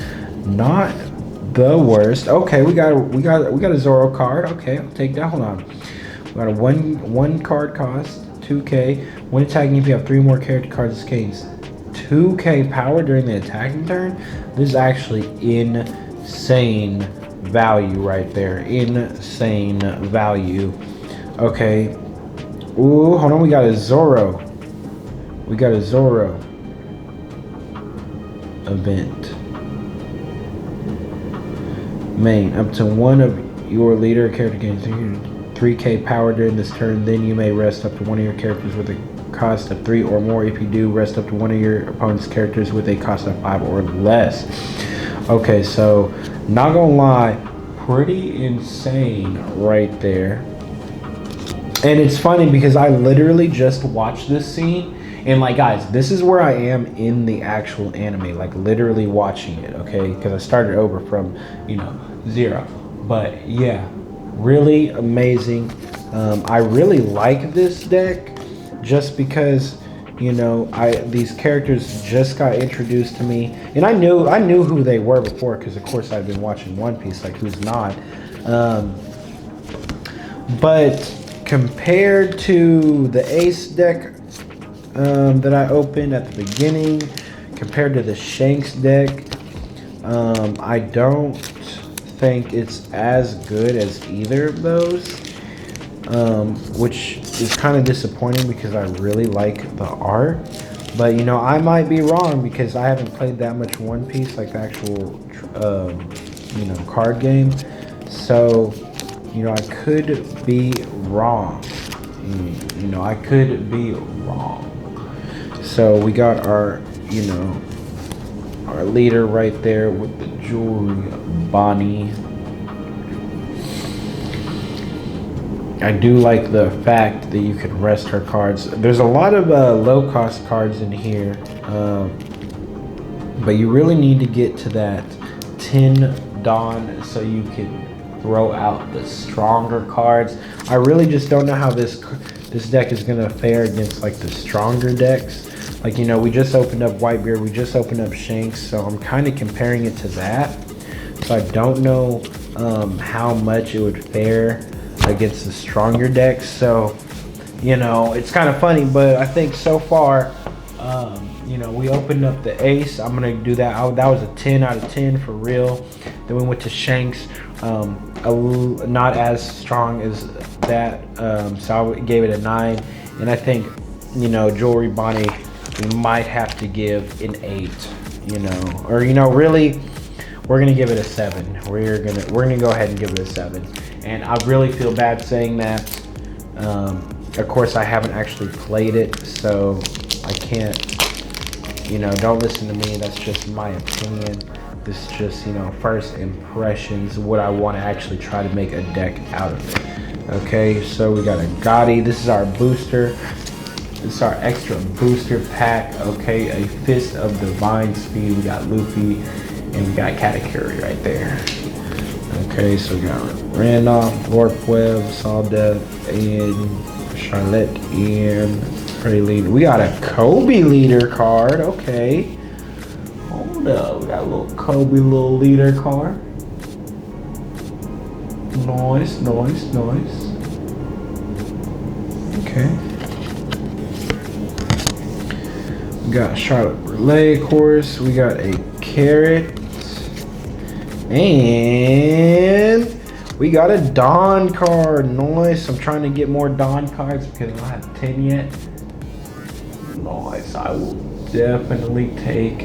S1: Not the worst. Okay, we got a Zoro card. Okay, I'll take that. Hold on. We got a one card cost, 2K. When attacking, if you have 3 more character cards, this gains 2K power during the attacking turn. This is actually insane value right there. Insane value. Okay. Ooh, hold on. We got a Zoro. We got a Zoro event. Main. Up to one of your leader character gains 3K power during this turn. Then you may rest up to one of your characters with a cost of 3 or more. If you do, rest up to one of your opponent's characters with a cost of 5 or less. Okay, so not gonna lie, pretty insane right there. And it's funny because I literally just watched this scene, and like, guys, this is where I am in the actual anime, like literally watching it, okay? Because I started over from, you know, 0. But yeah, really amazing. I really like this deck just because, you know, these characters just got introduced to me, and I knew who they were before because of course I've been watching One Piece, like who's not. But compared to the Ace deck that I opened at the beginning, compared to the Shanks deck, I don't think it's as good as either of those, which is kind of disappointing because I really like the art. But you know, I might be wrong because I haven't played that much One Piece, like the actual you know, card game. So you know, I could be wrong. You know, I could be wrong. So we got our, you know, our leader right there with the Jewelry Bonnie. I do like the fact that you can rest her cards. There's a lot of low cost cards in here, but you really need to get to that 10 Dawn so you can throw out the stronger cards. I really just don't know how this deck is gonna fare against like the stronger decks. Like, you know, we just opened up Whitebeard, we just opened up Shanks, so I'm kind of comparing it to that. So I don't know how much it would fare against the stronger decks. So, you know, it's kind of funny, but I think so far, you know, we opened up the Ace. I'm gonna do that. That was a 10 out of 10 for real. Then we went to Shanks, not as strong as that, so I gave it a 9. And I think, you know, Jewelry Bonnie, we might have to give an 8, you know, or, you know, really, we're gonna give it a 7. We're gonna go ahead and give it a 7. And I really feel bad saying that. Of course, I haven't actually played it, so I can't, you know, don't listen to me. That's just my opinion. This is just, you know, first impressions, what I want to actually try to make a deck out of it. Okay, so we got a Gotti. This is our booster. This is our extra booster pack. Okay, a Fist of Divine Speed. We got Luffy, and we got Katakuri right there. Okay, so we got Randolph, Lord Web, Saw Death, and Charlotte, and Pretty leader. We got a Kobe leader card. Okay. Hold up. We got a little Kobe little leader card. Nice, nice, nice. Okay. We got a Charlotte Relay, of course. We got a Carrot. And we got a Dawn card. Nice. I'm trying to get more Dawn cards because I don't have 10 yet. Nice. I will definitely take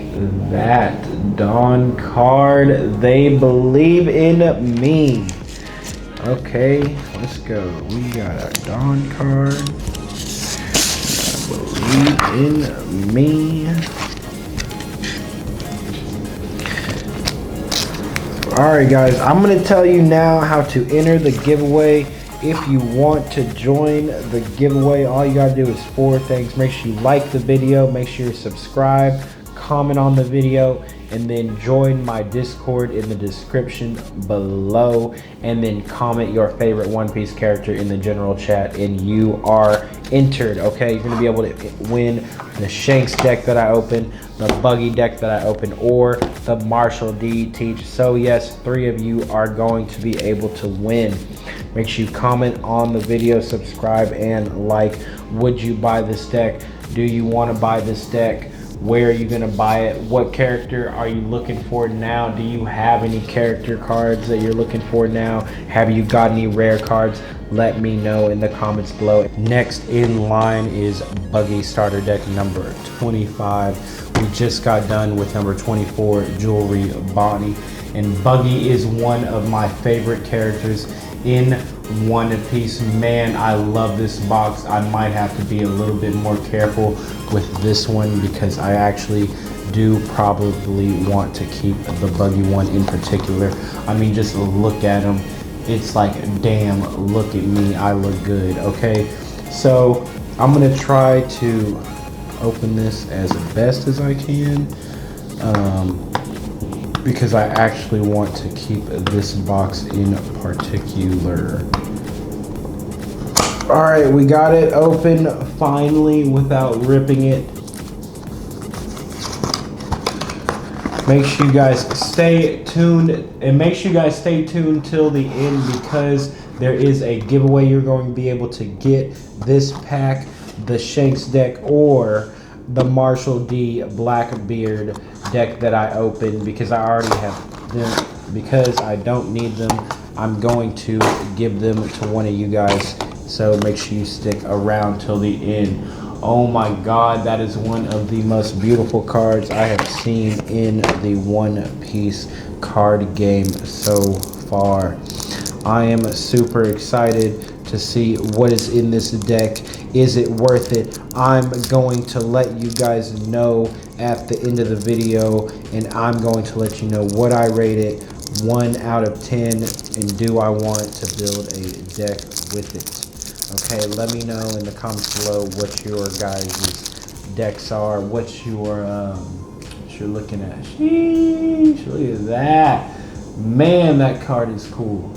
S1: that Dawn card. They believe in me. Okay, let's go. We got a Dawn card. Believe in me. Alright guys, I'm going to tell you now how to enter the giveaway. If you want to join the giveaway, all you got to do is 4 things. Make sure you like the video, make sure you subscribe, comment on the video, and then join my Discord in the description below, and then comment your favorite One Piece character in the general chat, and you are entered. Okay, you're going to be able to win the Shanks deck that I opened, the Buggy deck that I opened, or the Marshall D Teach. So yes, 3 of you are going to be able to win. Make sure you comment on the video, subscribe, and like. Would you buy this deck? Do you want to buy this deck? Where are you going to buy it? What character are you looking for now? Do you have any character cards that you're looking for now? Have you got any rare cards? Let me know in the comments below. Next in line is Buggy starter deck number 25. We just got done with number 24, Jewelry Bonnie. And Buggy is one of my favorite characters in One Piece. Man, I love this box. I might have to be a little bit more careful with this one because I actually do probably want to keep the Buggy one in particular. I mean, just look at him. It's like, damn, look at me, I look good. Okay, so I'm gonna try to open this as best as I can because I actually want to keep this box in particular. All right, we got it open finally without ripping it. Make sure you guys stay tuned, and make sure you guys stay tuned till the end because there is a giveaway. You're going to be able to get this pack, the Shanks deck, or the Marshall D Blackbeard deck that I opened because I already have them. Because I don't need them, I'm going to give them to one of you guys. So make sure you stick around till the end. Oh my God, that is one of the most beautiful cards I have seen in the One Piece card game so far. I am super excited to see what is in this deck. Is it worth it? I'm going to let you guys know at the end of the video, and I'm going to let you know what I rate it 1 out of 10, and do I want to build a deck with it? Okay, let me know in the comments below what your guys' decks are, what you're looking at. Sheesh, look at that. Man, that card is cool.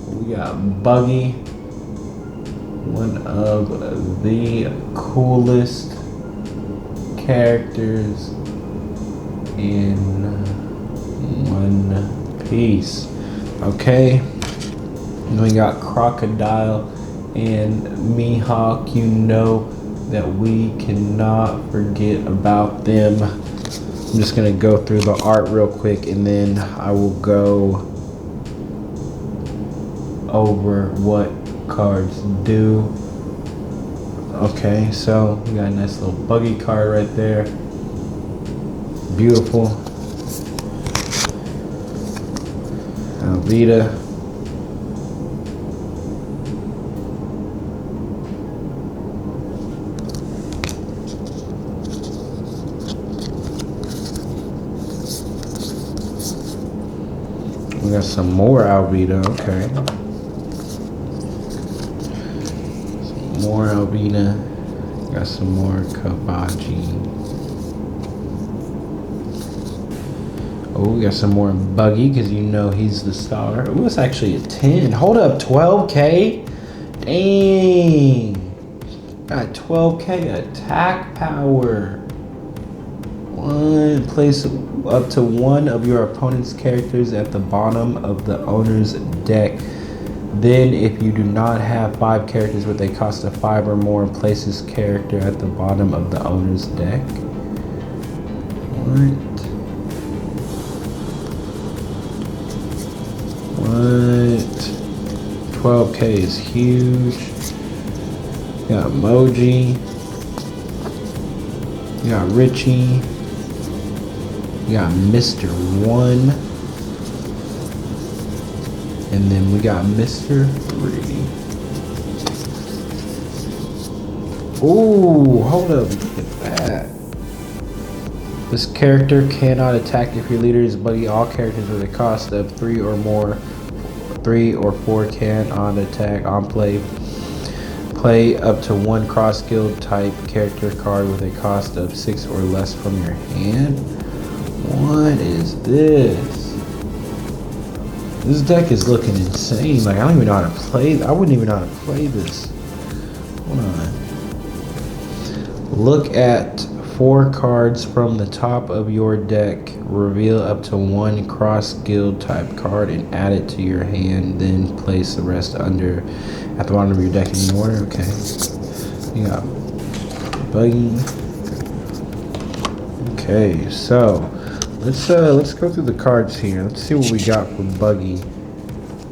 S1: We got Buggy, one of the coolest characters in One Piece. Okay, and we got Crocodile and Mihawk. You know that we cannot forget about them. I'm just gonna go through the art real quick and then I will go over what cards do. Okay, so we got a nice little Buggy card right there. Beautiful. Alvida. We got some more Alvida, okay. Some more Alvida. Got some more Kabaji. Oh, we got some more Buggy because you know he's the star. Oh, it's actually a 10. Hold up, 12K? Dang. Got 12k attack power. Place up to one of your opponent's characters at the bottom of the owner's deck. Then, if you do not have 5 characters with a cost of 5 or more, place this character at the bottom of the owner's deck. What? 12k is huge. You got Emoji. You got Richie. You got Mr. 1. And then we got Mr. 3. Ooh, hold up. Look at that. This character cannot attack if your leader is buggy. All characters with a cost of 3 or more, 3 or 4 cannot attack on play. Play up to 1 cross guild type character card with a cost of 6 or less from your hand. What is this? This deck is looking insane. Like, I don't even know how to play. I wouldn't even know how to play this. Hold on. Look at 4 cards from the top of your deck. Reveal up to 1 cross guild type card and add it to your hand. Then place the rest at the bottom of your deck in order. Okay. You got Buggy. Okay, so let's go through the cards here. Let's see what we got for Buggy,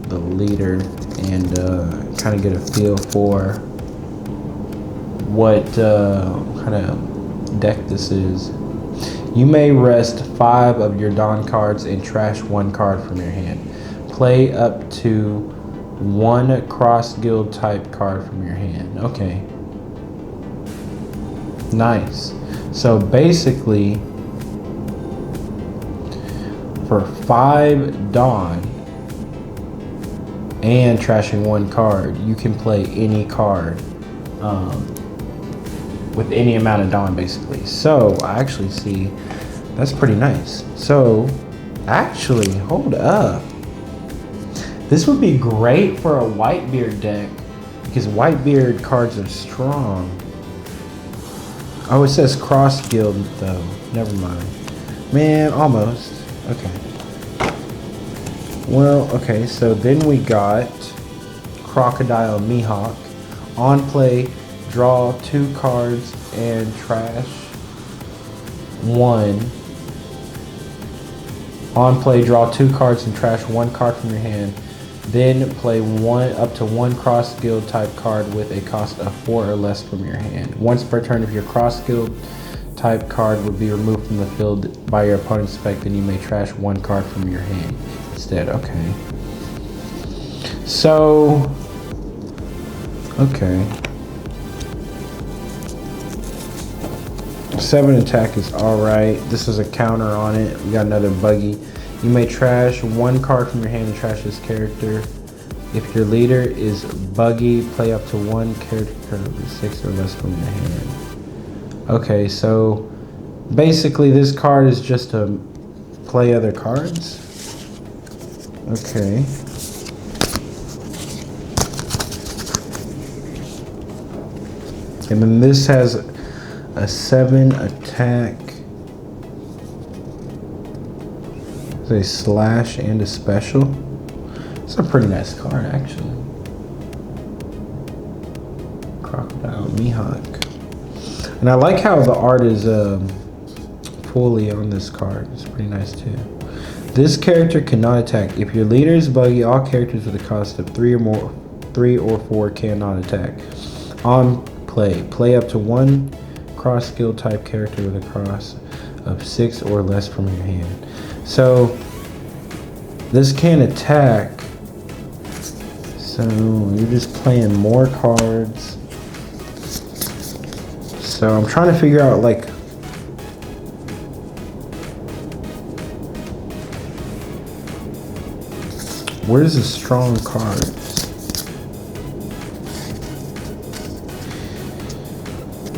S1: the leader, and kind of get a feel for what kind of deck this is. You may rest 5 of your Dawn cards and trash 1 card from your hand. Play up to 1 cross guild type card from your hand. Okay. Nice. So basically, for 5 Dawn and trashing 1 card, you can play any card with any amount of Dawn, basically. So I actually see that's pretty nice. So actually, hold up. This would be great for a Whitebeard deck because Whitebeard cards are strong. Oh, it says cross guild though. Never mind. Man, almost. Okay. Well, okay, so then we got Crocodile Mihawk. On play, draw 2 cards and trash 1. On play, draw 2 cards and trash 1 card from your hand. Then play up to 1 cross guild type card with a cost of 4 or less from your hand. Once per turn, if your cross guild type card would be removed from the field by your opponent's effect, then you may trash 1 card from your hand instead. Okay. So, okay. 7 attack is alright. This is a counter on it. We got another Buggy. You may trash 1 card from your hand and trash this character. If your leader is Buggy, play up to 1 character card with 6 or less from your hand. Okay, so basically this card is just to play other cards. Okay. And then this has a 7 attack. It's a slash and a special. It's a pretty nice card, actually. Crocodile Mihawk. And I like how the art is fully on this card. It's pretty nice too. This character cannot attack. If your leader is Buggy, all characters with a cost of 3 or 4 cannot attack. On play, play up to 1 cross skill type character with a cost of 6 or less from your hand. So this can attack. So you're just playing more cards. So I'm trying to figure out, like, where's the strong cards?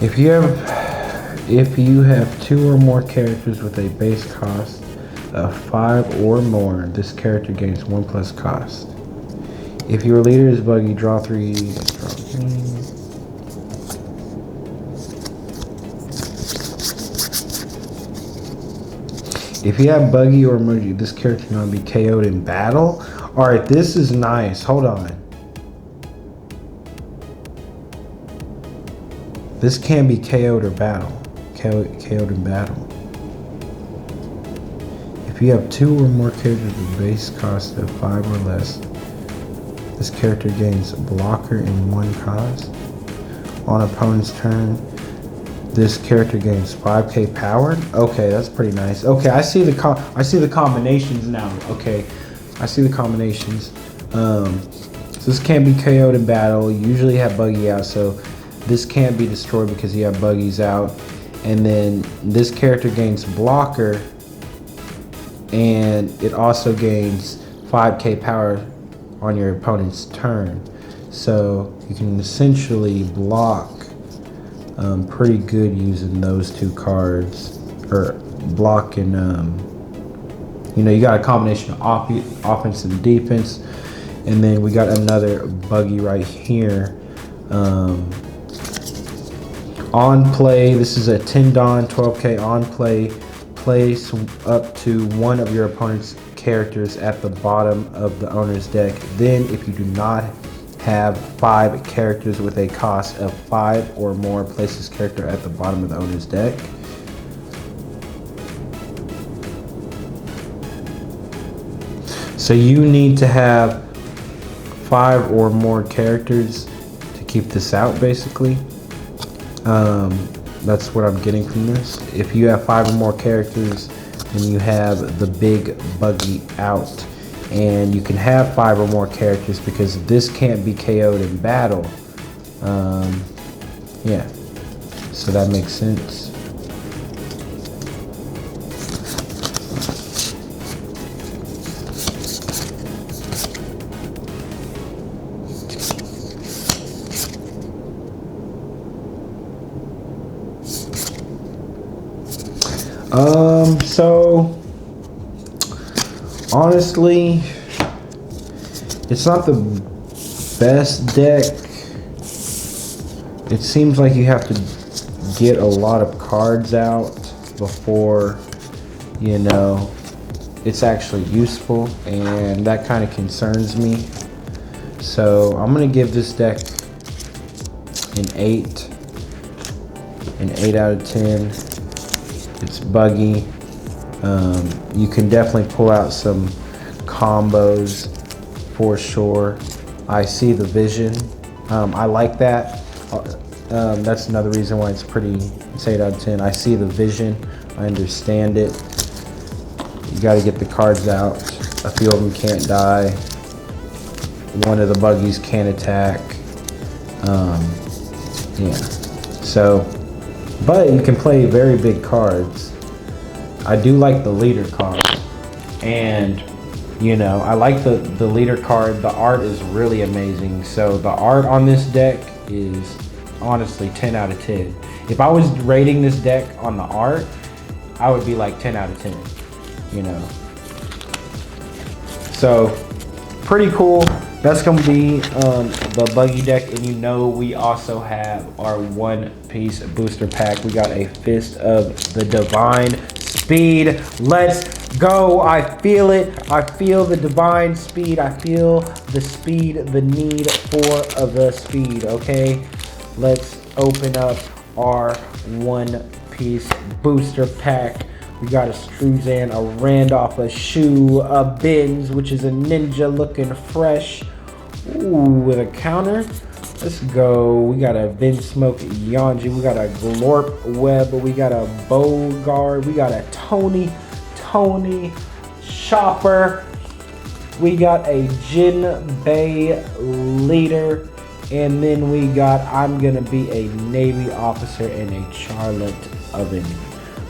S1: If you have 2 or more characters with a base cost of 5 or more, this character gains 1+ cost. If your leader is Buggy, draw 3. If you have Buggy or emoji, this character gonna be KO'd in battle. All right, this is nice. Hold on. This can be KO'd or battle. KO'd in battle. If you have 2 or more characters with base cost of 5 or less, this character gains blocker in 1 cost. On opponent's turn, this character gains 5k power. Okay, that's pretty nice. Okay, I see the combinations now. Okay, I see the combinations. So this can't be KO'd in battle. You usually have Buggy out, so this can't be destroyed because you have Buggies out. And then this character gains blocker, and it also gains 5k power on your opponent's turn. So you can essentially block pretty good using those 2 cards, or block and you know, you got a combination of offense and defense. And then we got another Buggy right here. On play, this is a 10 Dawn, 12k on play. Place up to 1 of your opponent's characters at the bottom of the owner's deck. Then if you do not have 5 characters with a cost of 5 or more, place this character at the bottom of the owner's deck. So you need to have 5 or more characters to keep this out, basically. That's what I'm getting from this. If you have 5 or more characters, then you have the big Buggy out. And you can have 5 or more characters because this can't be KO'd in battle. Yeah, so that makes sense. So honestly, it's not the best deck. It seems like you have to get a lot of cards out before, you know, it's actually useful, and that kind of concerns me. So I'm gonna give this deck an 8 out of 10. It's Buggy. You can definitely pull out some combos for sure. I see the vision. I like that. That's another reason why it's 8 out of 10. I see the vision. I understand it. You got to get the cards out. A few of them can't die. One of the Buggies can't attack. Yeah. So, but you can play very big cards. I do like the leader card, and you know, I like the leader card. The art is really amazing. So the art on this deck is honestly 10 out of 10. If I was rating this deck on the art, I would be like 10 out of 10, you know. So pretty cool. That's gonna be the Buggy deck, and you know, we also have our 1-piece booster pack. We got a Fist of the Divine Speed. Let's go. I feel it. I feel the divine speed. I feel the speed, the need for the speed. Okay, let's open up our 1-piece booster pack. We got a Struzan, a Randolph, a Shu, a Benz, which is a ninja looking fresh. Ooh, with a counter. Let's go. We got a Vinsmoke Yanji. We got a Glorp Web. We got a Bogard. We got a Tony Chopper. We got a Jin Bay Leader. And then we got I'm Gonna Be a Navy Officer and a Charlotte Oven.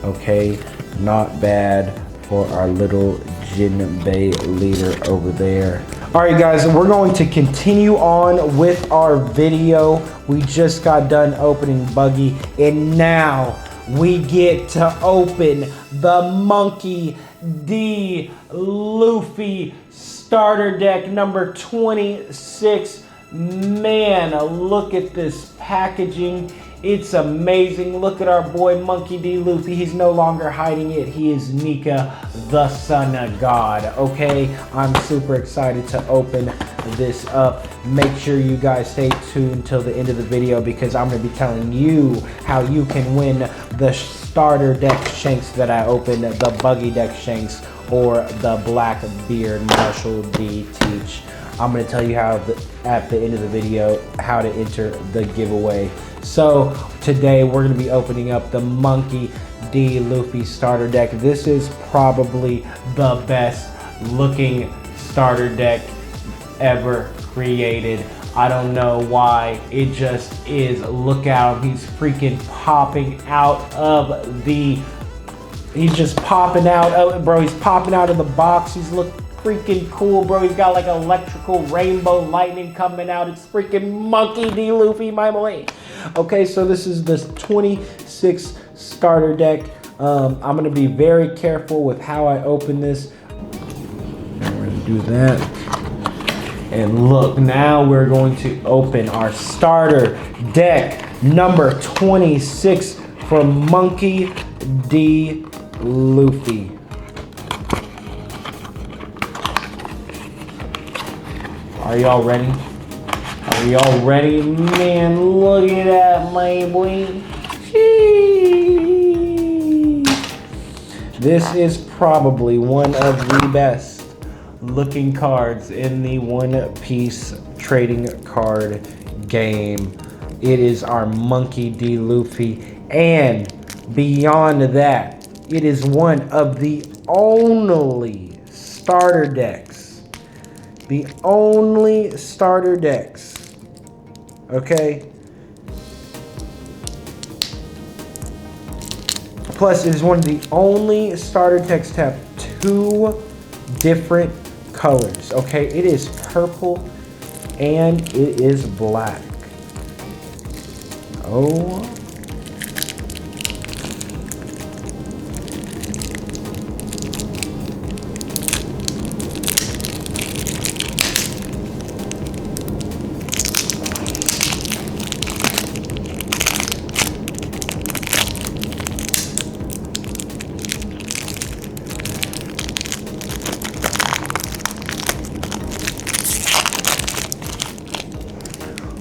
S1: Okay, not bad for our little Jin Bay Leader over there. All right, guys, we're going to continue on with our video. We just got done opening Buggy, and now we get to open the Monkey D. Luffy starter deck number 26. Man, look at this packaging. It's amazing. Look at our boy Monkey D. Luffy. He's no longer hiding it. He is Nika, the son of God. Okay, I'm super excited to open this up. Make sure you guys stay tuned till the end of the video because I'm going to be telling you how you can win the starter deck shanks that I opened, the buggy deck shanks or the Blackbeard Marshall D Teach. I'm going to tell you how at the end of the video how to enter the giveaway. So today we're going to be opening up the Monkey D. Luffy starter deck. This is probably the best looking starter deck ever created. I don't know why, it just is. Look out, he's freaking popping out of the, he's just popping out of it, bro. He's popping out of the box. He's look freaking cool, bro. He's got like electrical rainbow lightning coming out. It's freaking Monkey D. Luffy, my boy. Okay, so this is the 26 starter deck. I'm gonna be very careful with how I open this. We're gonna do that. And look, now we're going to open our starter deck number 26 for Monkey D. Luffy. Are y'all ready? Are y'all ready? Man, look at that, my boy. Sheesh. This is probably one of the best looking cards in the One Piece trading card game. It is our Monkey D. Luffy, and beyond that, it is one of the only starter decks. The only starter decks. Okay? Plus, it is one of the only starter decks to have two different colors. Okay? It is purple and it is black. Oh.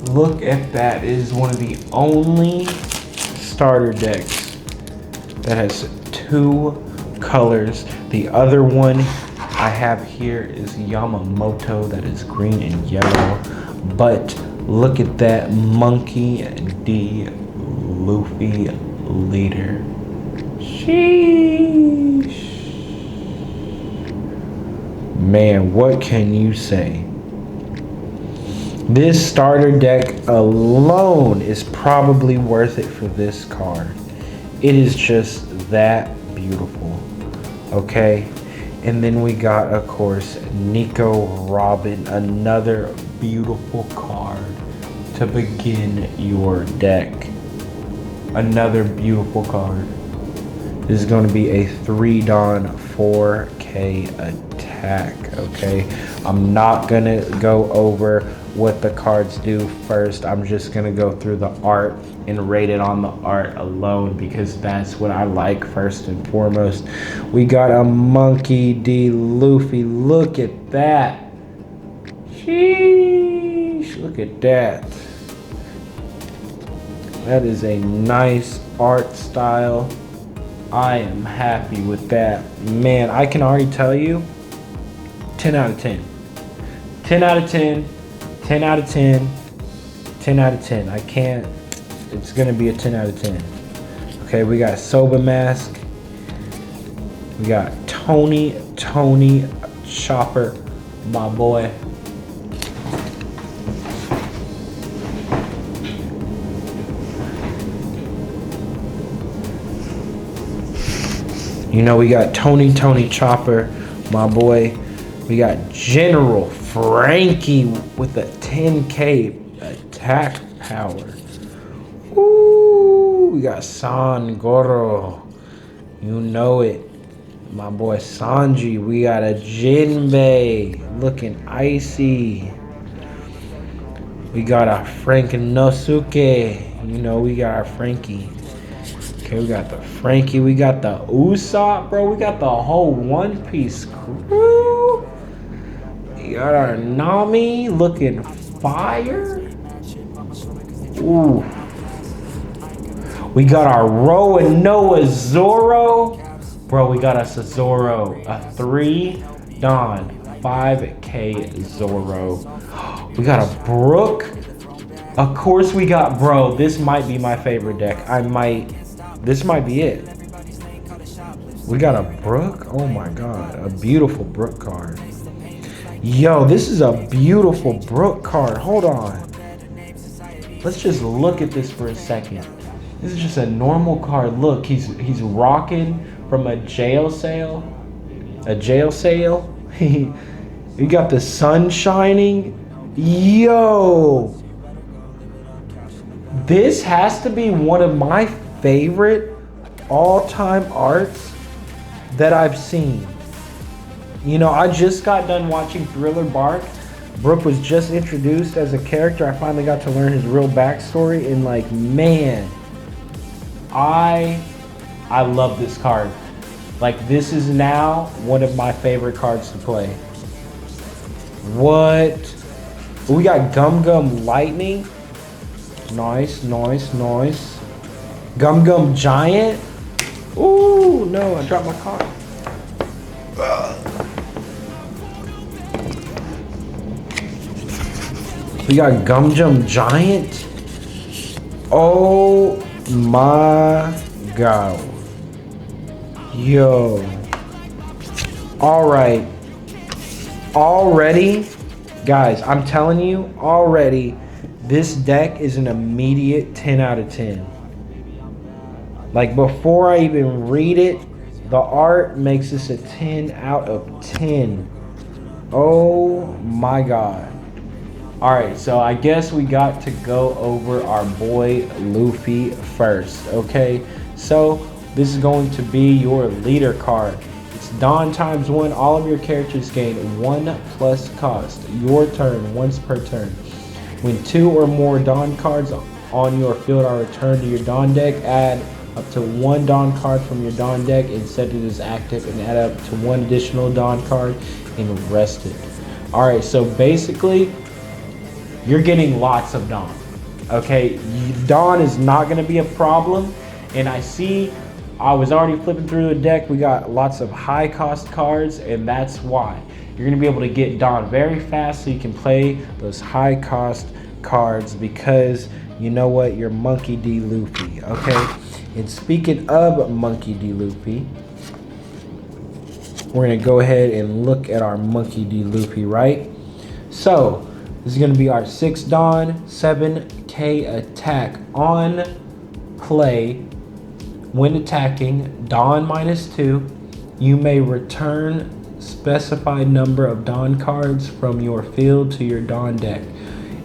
S1: Look at that. It is one of the only starter decks that has two colors. The other one I have here is Yamamoto, that is green and yellow. But look at that Monkey D. Luffy leader. Sheesh. Man, what can you say? This starter deck alone is probably worth it for this card. It is just that beautiful. Okay? And then we got, of course, Nico Robin, another beautiful card to begin your deck. Another beautiful card. This is going to be a 3-Don 4K attack. Okay? I'm not going to go over what the cards do first. I'm just gonna go through the art and rate it on the art alone because that's what I like first and foremost. We got a Monkey D. Luffy. Look at that. Sheesh. Look at that. That is a nice art style. I am happy with that. Man, I can already tell you 10 out of 10. 10 out of 10. 10 out of 10, 10 out of 10. I can't, it's gonna be a 10 out of 10. Okay, we got Soba Mask. We got Tony Chopper, my boy. You know, we got Tony Chopper, my boy. We got General Frankie with a 10K attack power. Ooh, we got Sangoro. You know it. My boy Sanji. We got a Jinbei looking icy. We got our Frank Nosuke. You know, we got our Frankie. Okay, we got the Frankie. We got the Usopp, bro. We got the whole One Piece crew. We got our Nami looking fire. Ooh. We got our Noah Zoro. Bro, we got us a Zoro. A 3 Don 5K Zoro. We got a Brook. Of course we got, bro, this might be my favorite deck. This might be it. We got a Brook. Oh my God, a beautiful Brook card. Yo, this is a beautiful Brook card. Hold on. Let's just look at this for a second. This is just a normal card. Look, he's rocking from a jail sale. A jail sale. He got the sun shining. Yo. This has to be one of my favorite all-time arts that I've seen. You know, I just got done watching Thriller Bark. Brook was just introduced as a character. I finally got to learn his real backstory, and like, man, I love this card. Like, this is now one of my favorite cards to play. What? We got Gum Gum Lightning. Nice, nice, nice. Gum Gum Giant. Ooh, no, I dropped my card. We got Gum Gum Giant. Oh my God. Yo. All right. Already, guys, I'm telling you, already, this deck is an immediate 10 out of 10. Like, before I even read it, the art makes this a 10 out of 10. Oh my God. All right, so I guess we got to go over our boy Luffy first, okay? So this is going to be your leader card. It's Dawn ×1. All of your characters gain 1+ cost. Your turn, once per turn. When 2 or more Dawn cards on your field are returned to your Dawn deck, add up to 1 Dawn card from your Dawn deck and set it as active, and add up to 1 additional Dawn card and rest it. All right, so basically, you're getting lots of Dawn. Okay, Dawn is not going to be a problem. And I was already flipping through the deck. We got lots of high cost cards, and that's why. You're going to be able to get Dawn very fast so you can play those high cost cards, because you know what? You're Monkey D. Luffy, okay? And speaking of Monkey D. Luffy, we're going to go ahead and look at our Monkey D. Luffy, right? So, this is going to be our 6 Dawn, 7K attack. On play, when attacking, Dawn -2, you may return specified number of Dawn cards from your field to your Dawn deck.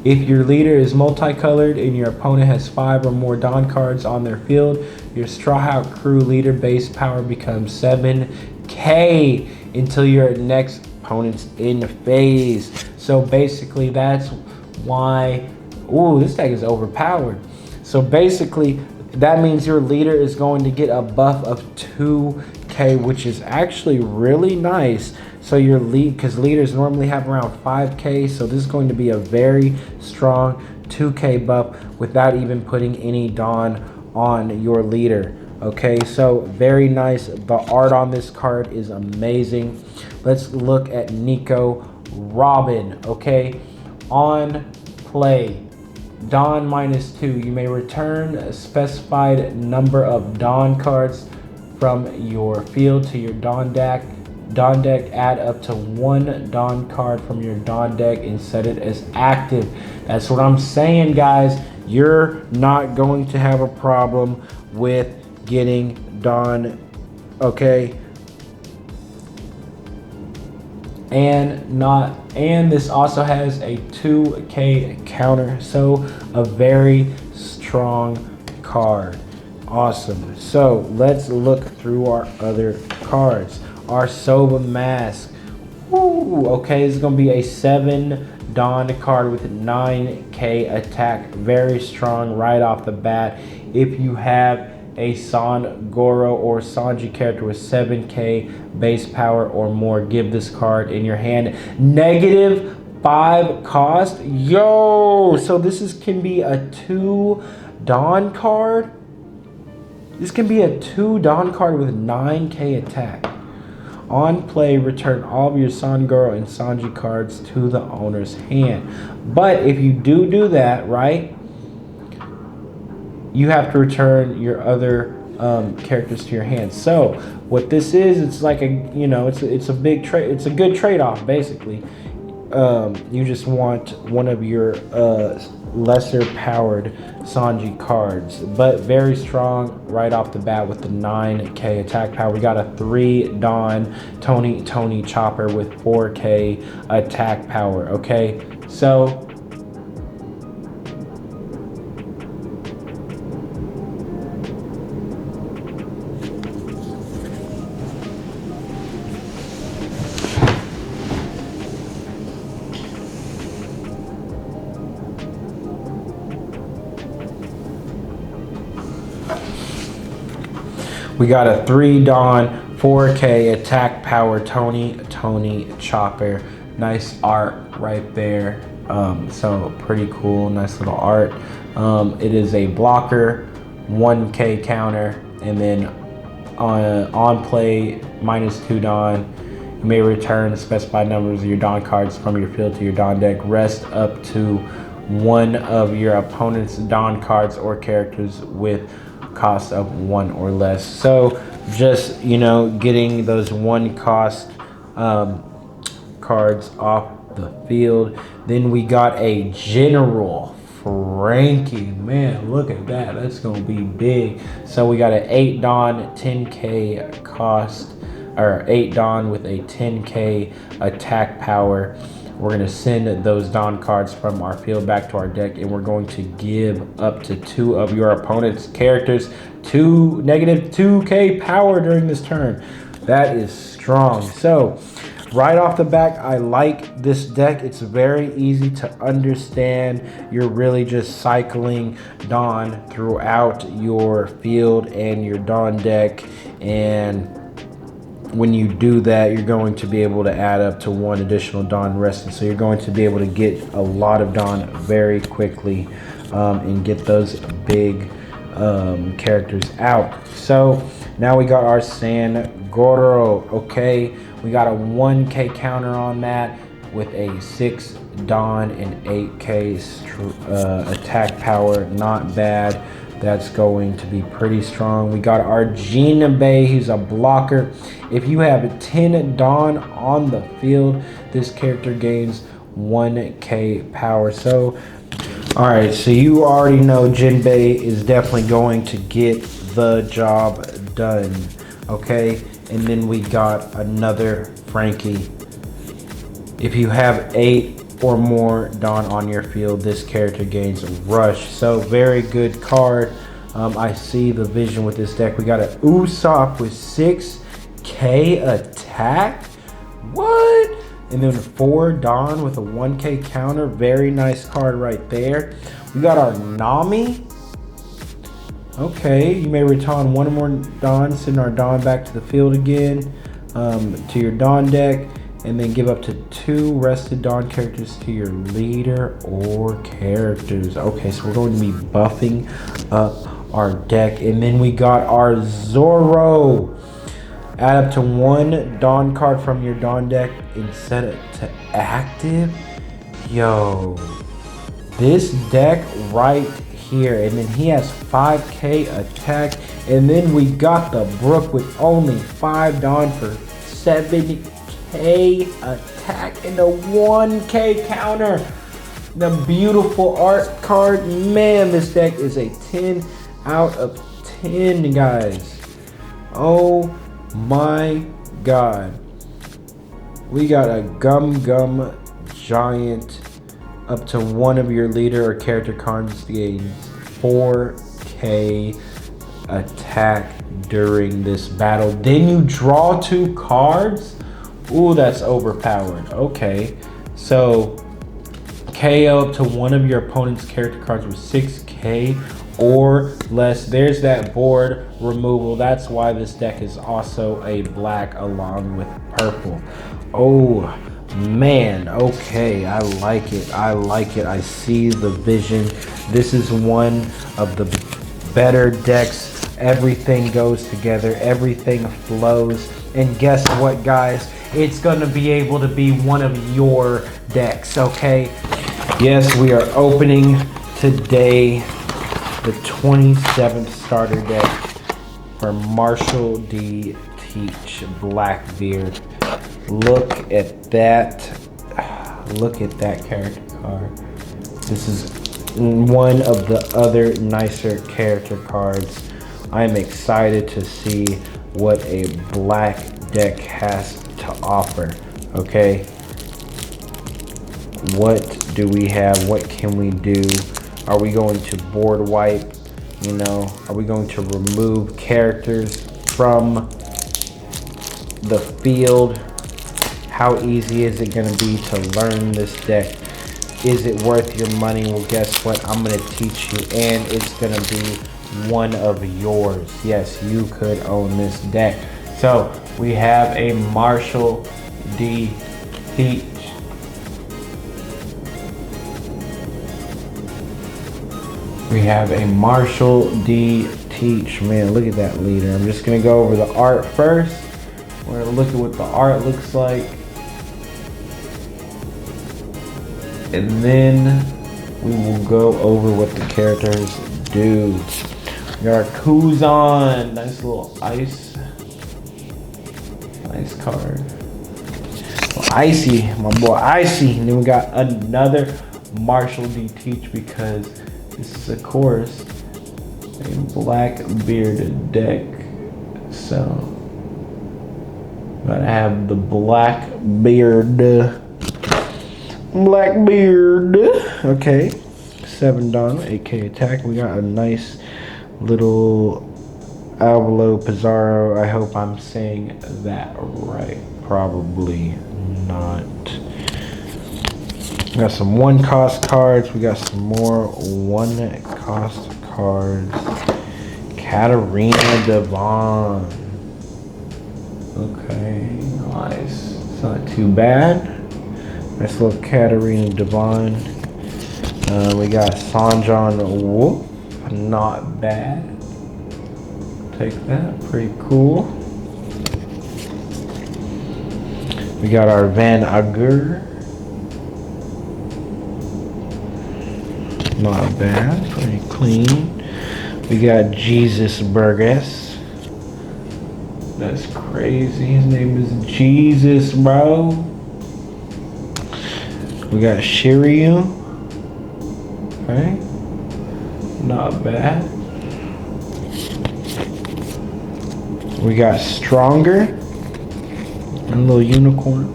S1: If your leader is multicolored and your opponent has 5 or more Dawn cards on their field, your Straw Hat Crew leader base power becomes 7K until your next opponent's in phase. So basically, that's why, ooh, this deck is overpowered. So basically, that means your leader is going to get a buff of 2K, which is actually really nice. So your lead, because leaders normally have around 5K, so this is going to be a very strong 2K buff without even putting any Dawn on your leader. Okay, so very nice. The art on this card is amazing. Let's look at Nico Robin. Okay, on play, Dawn -2, you may return a specified number of Dawn cards from your field to your Dawn deck. Add up to 1 Dawn card from your Dawn deck and set it as active. That's what I'm saying, guys. You're not going to have a problem with getting Dawn, okay? And this also has a 2K counter, so a very strong card. Awesome. So let's look through our other cards. Our Soba Mask. Ooh, okay, it's gonna be a 7 Dawn card with 9k attack. Very strong right off the bat. If you have a San Goro or Sanji character with 7k base power or more, give this card in your hand. -5 cost. Yo, so can be a 2 Dawn card. This can be a 2 Dawn card with 9k attack. On play, return all of your San Goro and Sanji cards to the owner's hand. But if you do that, right, you have to return your other characters to your hand. So what this is, it's like it's a big trade. It's a good trade-off, basically. You just want one of your lesser powered Sanji cards, but very strong right off the bat with the 9k attack power. We got a 3 Dawn Tony Chopper with 4k attack power. Okay, so we got a 3 Dawn, 4k attack power Tony Chopper. Nice art right there. So pretty cool, nice little art. It is a blocker, 1k counter, and then on play, -2 Dawn. You may return specified numbers of your Dawn cards from your field to your Dawn deck. Rest up to one of your opponent's Dawn cards or characters with cost of 1 or less. So just getting those 1 cost cards off the field. Then we got a General Frankie. Man, look at that, that's gonna be big. So we got an 8 Dawn, 10k cost, or 8 Dawn with a 10k attack power. We're going to send those Dawn cards from our field back to our deck, and we're going to give up to 2 of your opponent's characters -2k power during this turn. That is strong. So right off the back, I like this deck. It's very easy to understand. You're really just cycling Dawn throughout your field and your Dawn deck, and when you do that, you're going to be able to add up to 1 additional Dawn resting. So you're going to be able to get a lot of Dawn very quickly and get those big characters out. So now we got our San Goro. Okay, we got a 1k counter on that with a 6 Dawn and 8k attack power. Not bad. That's going to be pretty strong. We got our Jinbei. He's a blocker. If you have 10 Dawn on the field, this character gains 1k power. So, all right, so you already know Jinbei is definitely going to get the job done. Okay, and then we got another Frankie. If you have 8 or more Dawn on your field, this character gains Rush. So very good card. I see the vision with this deck. We got an Usopp with 6k attack. What? And then 4 Dawn with a 1k counter. Very nice card right there. We got our Nami. Okay, you may return 1 or more Dawn, send our Dawn back to the field again, to your Dawn deck, and then give up to 2 rested Dawn characters to your leader or characters. Okay, so we're going to be buffing up our deck. And then we got our Zoro. Add up to 1 Dawn card from your Dawn deck and set it to active. Yo, this deck right here. And then he has 5k attack. And then we got the Brook with only 5 Dawn for 7k attack and a 1k counter. The beautiful art card. Man, this deck is a 10 out of 10, guys. Oh my god. We got a Gum Giant. Up to 1 of your leader or character cards gains 4k attack during this battle. Then you draw 2 cards. Ooh, that's overpowered. Okay, so KO to one of your opponent's character cards with 6k or less. There's that board removal. That's why this deck is also a black along with purple. Oh man, okay, I like it. I like it. I see the vision. This is one of the better decks. Everything goes together, everything flows, and guess what, guys? It's gonna be able to be one of your decks, okay? Yes, we are opening today the 27th starter deck for Marshall D. Teach Blackbeard. Look at that. Look at that character card. This is one of the other nicer character cards. I'm excited to see what a black deck has to offer, okay? What do we have? What can we do? Are we going to board wipe? You know, are we going to remove characters from the field? How easy is it going to be to learn this deck? Is it worth your money? Well, guess what? I'm going to teach you, and it's going to be one of yours. Yes, you could own this deck. So we have a Marshall D. Teach. We have a Marshall D. Teach. Man, look at that leader. I'm just going to go over the art first. We're going to look at what the art looks like. And then we will go over what the characters do. We got our Kuzan. Nice little ice. Nice card. Well, Icy. My boy Icy. And then we got another Marshall D. Teach because this is, of course, a Blackbeard deck. So, gotta have the Blackbeard. Okay. 7 Dawn, 8k attack. We got a nice little Alvaro Pizarro. I hope I'm saying that right. Probably not. We got some 1-cost cards. We got some more 1-cost cards. Katarina Devon. Okay, nice. It's not too bad. Nice little Katarina Devon. We got Sanjon Wolf. Not bad. Take that. Pretty cool. We got our Van Agur. Not bad. Pretty clean. We got Jesus Burgess. That's crazy. His name is Jesus, bro. We got Shiryu. Okay. Not bad. We got Stronger. A little unicorn.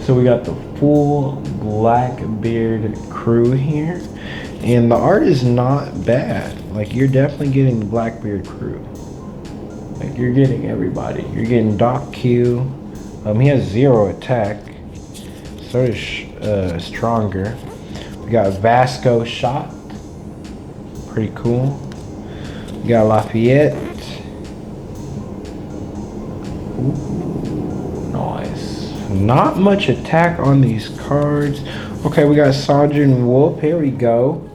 S1: So we got the full Blackbeard crew here. And the art is not bad. Like, you're definitely getting the Blackbeard crew. Like, you're getting everybody. You're getting Doc Q. He has 0 attack. So is Stronger. We got Vasco Shot. Pretty cool. We got Lafayette. Ooh, nice. Not much attack on these cards. Okay, we got Sanjin Wolf. Here we go.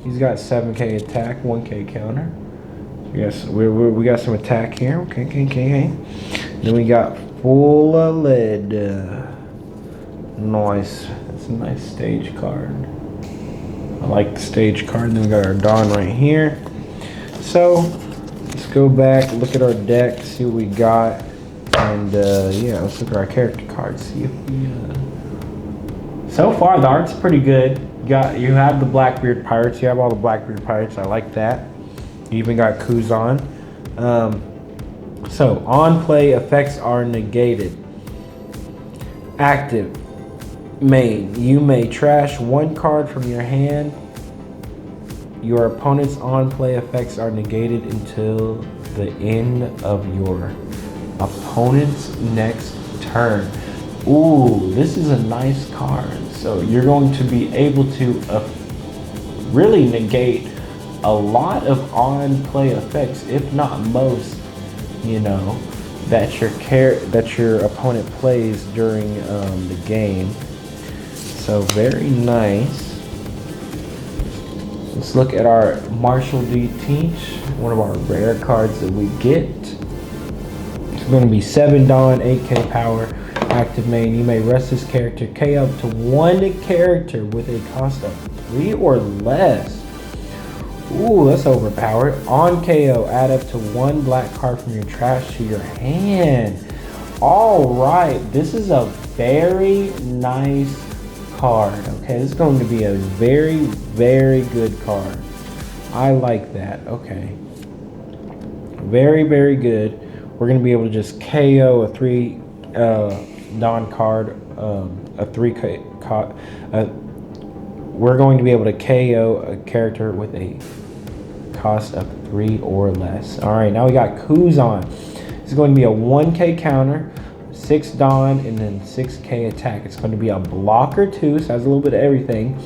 S1: He's got 7k attack, 1k counter. Yes, we got some attack here. Okay. Then we got Full of Lead. Nice. That's a nice stage card. I like the stage card. Then we got our Dawn right here. So let's go back, look at our deck, see what we got, and yeah, let's look at our character cards. See if we. So far, the art's pretty good. You have the Blackbeard Pirates. You have all the Blackbeard Pirates. I like that. You even got Kuzan. So on play, effects are negated. Active. Main. You may trash 1 card from your hand. Your opponent's on play effects are negated until the end of your opponent's next turn. Ooh, this is a nice card. So you're going to be able to really negate a lot of on-play effects, if not most, you know, that your opponent plays during the game. So very nice. Let's look at our Marshall D. Teach, one of our rare cards that we get. It's going to be 7 Dawn, 8k power, active main. You may rest this character, KO up to 1 character with a cost of 3 or less. Ooh, that's overpowered. On KO, add up to 1 black card from your trash to your hand. All right, this is a very nice card. Okay, this is going to be a very, very good card. I like that. Okay, very, very good. We're going to be able to just KO a 3 Dawn card, a 3K card. We're going to be able to KO a character with a cost of 3 or less. All right, now we got Kuzan. This is going to be a 1k counter, 6 Dawn, and then 6k attack. It's going to be a blocker too, so it has a little bit of everything.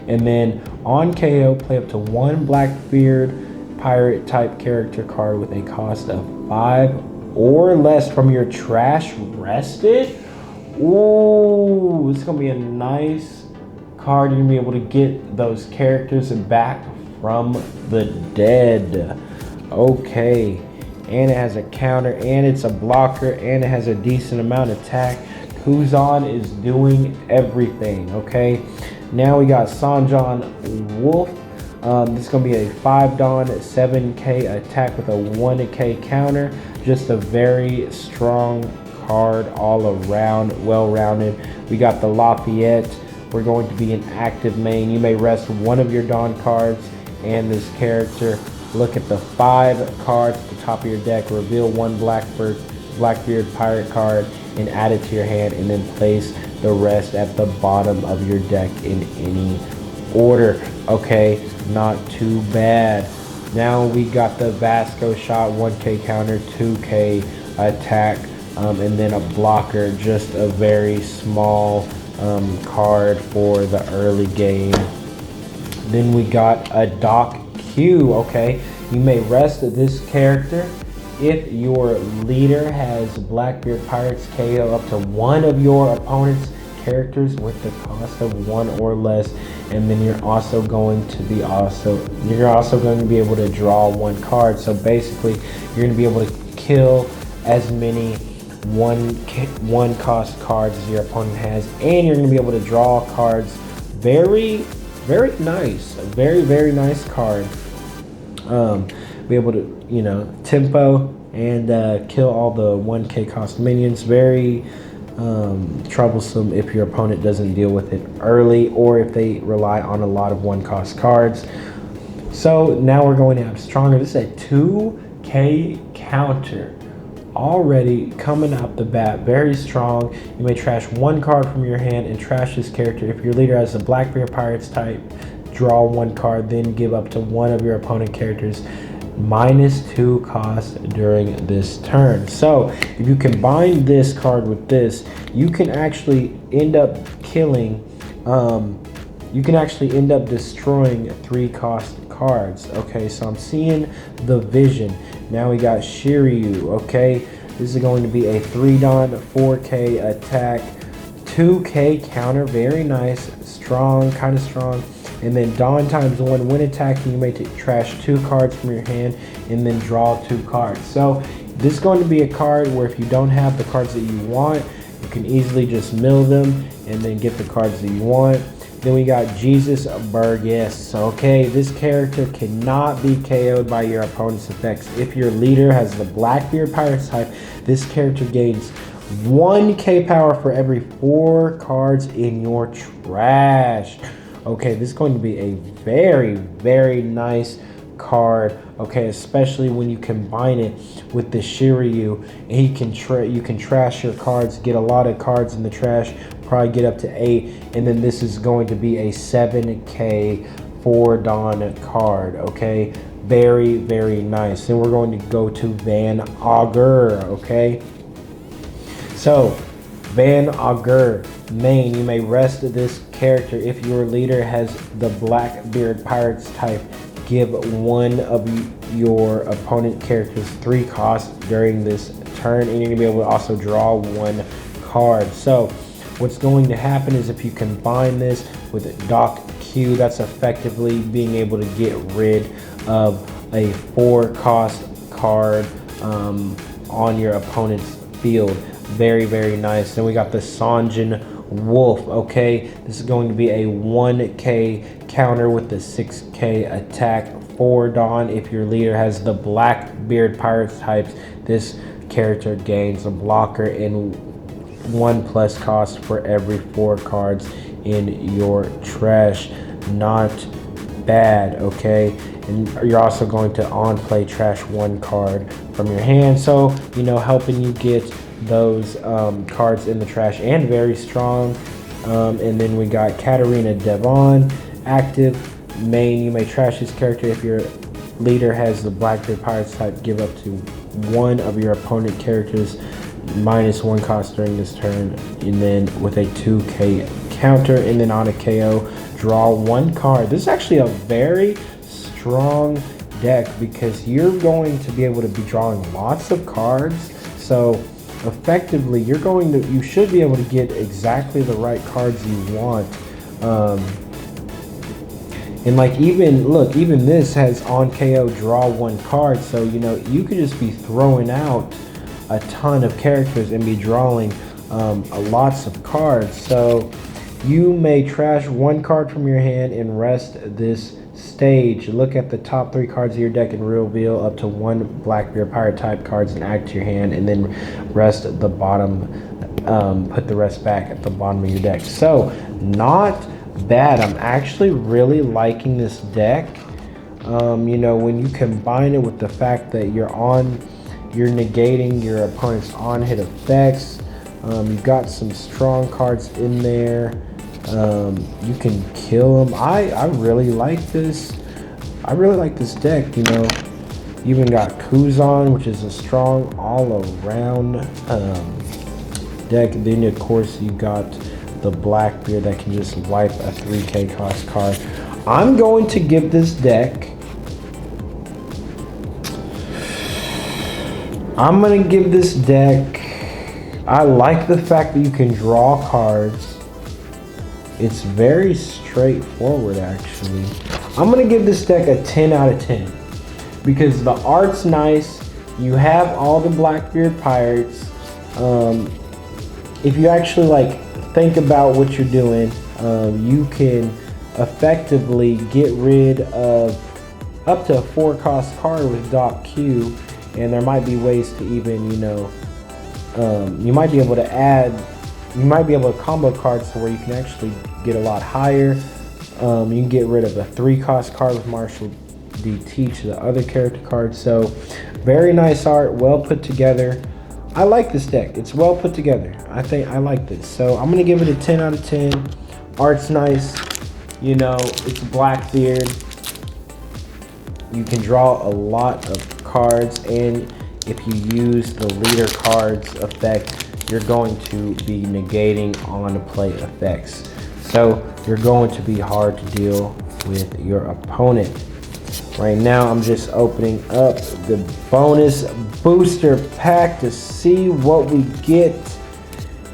S1: And then on KO, play up to 1 Blackbeard pirate type character card with a cost of 5 or less from your trash rested. Ooh, it's going to be a nice card. You're going to be able to get those characters back from the dead. Okay, and it has a counter, and it's a blocker, and it has a decent amount of attack. Kuzan is doing everything. Okay, now we got Sanjan Wolf. This is going to be a 5 Dawn, 7k attack with a 1k counter. Just a very strong card all around, well-rounded. We got the Lafayette. We're going to be an active main. You may rest 1 of your Dawn cards and this character. Look at the 5 cards at the top of your deck. Reveal 1 Blackbeard pirate card and add it to your hand, and then place the rest at the bottom of your deck in any order. Okay, not too bad. Now we got the Vasco shot, 1k counter, 2k attack, and then a blocker. Just a very small card for the early game. Then we got a Doc Q. Okay, you may rest this character if your leader has Blackbeard Pirates, KO up to 1 of your opponent's characters with the cost of 1 or less, and then you're also going to be able to draw 1 card. So basically, you're going to be able to kill as many one cost cards as your opponent has, and you're going to be able to draw cards. Very, very nice. A very, very nice card. Be able to, you know, tempo and kill all the 1k cost minions. Very troublesome if your opponent doesn't deal with it early, or if they rely on a lot of 1 cost cards. So now we're going to have stronger. This is a 2k counter. Already coming out the bat, very strong. You may trash 1 card from your hand and trash this character. If your leader has a Blackbeard Pirates type, draw 1 card, then give up to 1 of your opponent characters -2 cost during this turn. So if you combine this card with this, you can actually end up killing, you can actually end up destroying 3 cost cards. Okay, so I'm seeing the vision. Now we got Shiryu. Okay, this is going to be a 3 Dawn, 4k attack, 2k counter. Very nice, strong, kind of strong. And then Dawn ×1. When attacking, you may trash 2 cards from your hand and then draw 2 cards. So this is going to be a card where if you don't have the cards that you want, you can easily just mill them and then get the cards that you want. Then we got Jesus Burgess. Okay, this character cannot be KO'd by your opponent's effects. If your leader has the Blackbeard Pirates type, this character gains 1k power for every 4 cards in your trash. Okay, this is going to be a very, very nice card. Okay, especially when you combine it with the Shiryu, and you can trash your cards, get a lot of cards in the trash, probably get up to 8, and then this is going to be a 7k 4 Dawn card. Okay, very, very nice. Then we're going to go to Van Augur. Okay, so Van Augur main, you may rest this character if your leader has the Blackbeard Pirates type. Give one of your opponent characters 3 costs during this turn, and you're gonna be able to also draw 1 card. So what's going to happen is if you combine this with Doc Q, that's effectively being able to get rid of a 4-cost card on your opponent's field. Very, very nice. Then we got the Sanjin Wolf. Okay, this is going to be a 1k counter with the 6k attack for Dawn. If your leader has the Blackbeard Pirates types, this character gains a blocker and 1+ cost for every 4 cards in your trash. Not bad, okay? And you're also going to on play trash 1 card from your hand, so you know, helping you get those cards in the trash, and very strong. And then we got Katarina Devon active main. You may trash this character if your leader has the Blackbeard Pirates type. Give up to one of your opponent characters -1 cost during this turn, and then with a 2k counter, and then on a KO draw 1 card. This is actually a very strong deck because you're going to be able to be drawing lots of cards. So effectively you should be able to get exactly the right cards you want. And like even this has on KO draw 1 card, so you know, you could just be throwing out a ton of characters and be drawing lots of cards. So you may trash 1 card from your hand and rest this stage. Look at the top 3 cards of your deck and reveal up to 1 Blackbeard Pirate type cards and add to your hand, and then rest at the bottom, put the rest back at the bottom of your deck. So not bad. I'm actually really liking this deck. You know, when you combine it with the fact that you're negating your opponent's on-hit effects, you've got some strong cards in there. You can kill them. I really like this. I really like this deck. You know, you even got Kuzan, which is a strong all-around deck. And then of course you got the Blackbeard that can just wipe a 3k cost card. I'm going to give this deck, I like the fact that you can draw cards. It's very straightforward, actually. I'm gonna give this deck a 10 out of 10 because the art's nice. You have all the Blackbeard Pirates. If you actually like think about what you're doing, you can effectively get rid of up to a 4-cost card with Doc Q, and there might be ways to even, you know, you might be able to combo cards to where you can actually get a lot higher. You can get rid of a 3-cost card with Marshall DT to the other character cards. So very nice art, well put together. I like this deck. It's well put together. I think I like this. So I'm gonna give it a 10 out of 10. Art's nice. You know, it's Blackbeard. You can draw a lot of cards, and if you use the leader cards effect, you're going to be negating on play effects. So you're going to be hard to deal with your opponent. Right now, I'm just opening up the bonus booster pack to see what we get.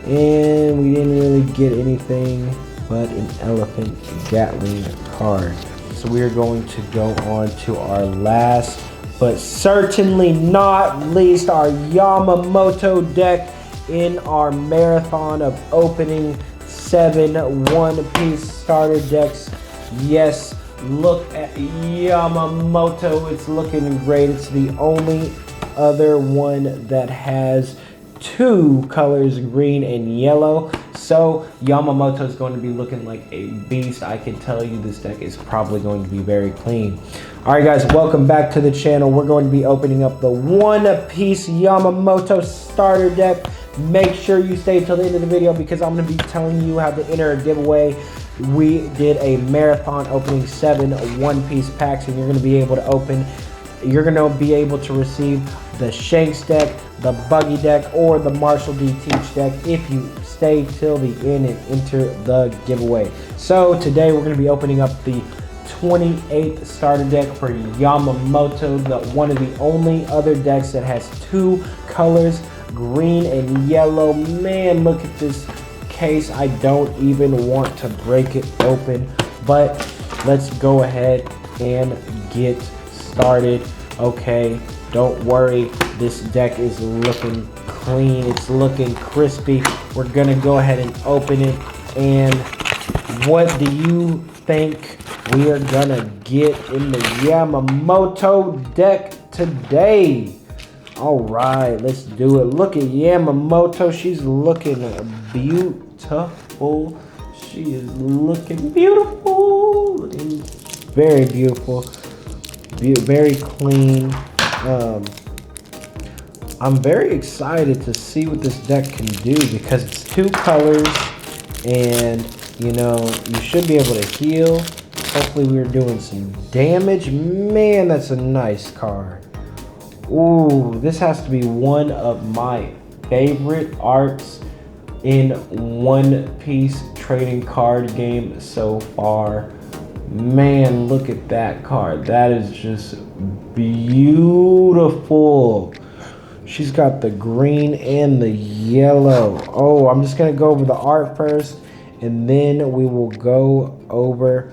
S1: And we didn't really get anything but an Elephant Gatling card. So we are going to go on to our last, but certainly not least, our Yamamoto deck in our marathon of opening 7 one-piece starter decks. Yes, look at Yamamoto. It's looking great. It's the only other one that has 2 colors, green and yellow. So Yamamoto is going to be looking like a beast. I can tell you this deck is probably going to be very clean. All right, guys, welcome back to the channel. We're going to be opening up the one-piece Yamamoto starter deck. Make sure you stay till the end of the video because I'm going to be telling you how to enter a giveaway. We did a marathon opening 7 one-piece packs, and you're going to be able to open you're gonna be able to receive the Shanks deck, the Buggy deck, or the Marshall D Teach deck if you stay till the end and enter the giveaway. So today we're gonna be opening up the 28 starter deck for Yamamoto, one of the only other decks that has two colors, green and yellow. Man, look at this case. I don't even want to break it open, but let's go ahead and get started. Okay, don't worry, this deck is looking clean, it's looking crispy. We're gonna go ahead and open it, and what do you think we are gonna get in the Yamamoto deck today? All right, let's do it. Look at Yamamoto. She's looking beautiful. She is looking beautiful. Looking very beautiful. Very clean. I'm very excited to see what this deck can do because it's two colors, and you know, you should be able to heal. Hopefully we're doing some damage. Man, that's a nice card. Ooh, this has to be one of my favorite arts in One Piece trading card game so far. Man, look at that card. That is just beautiful. She's got the green and the yellow. Oh, I'm just gonna go over the art first, and then we will go over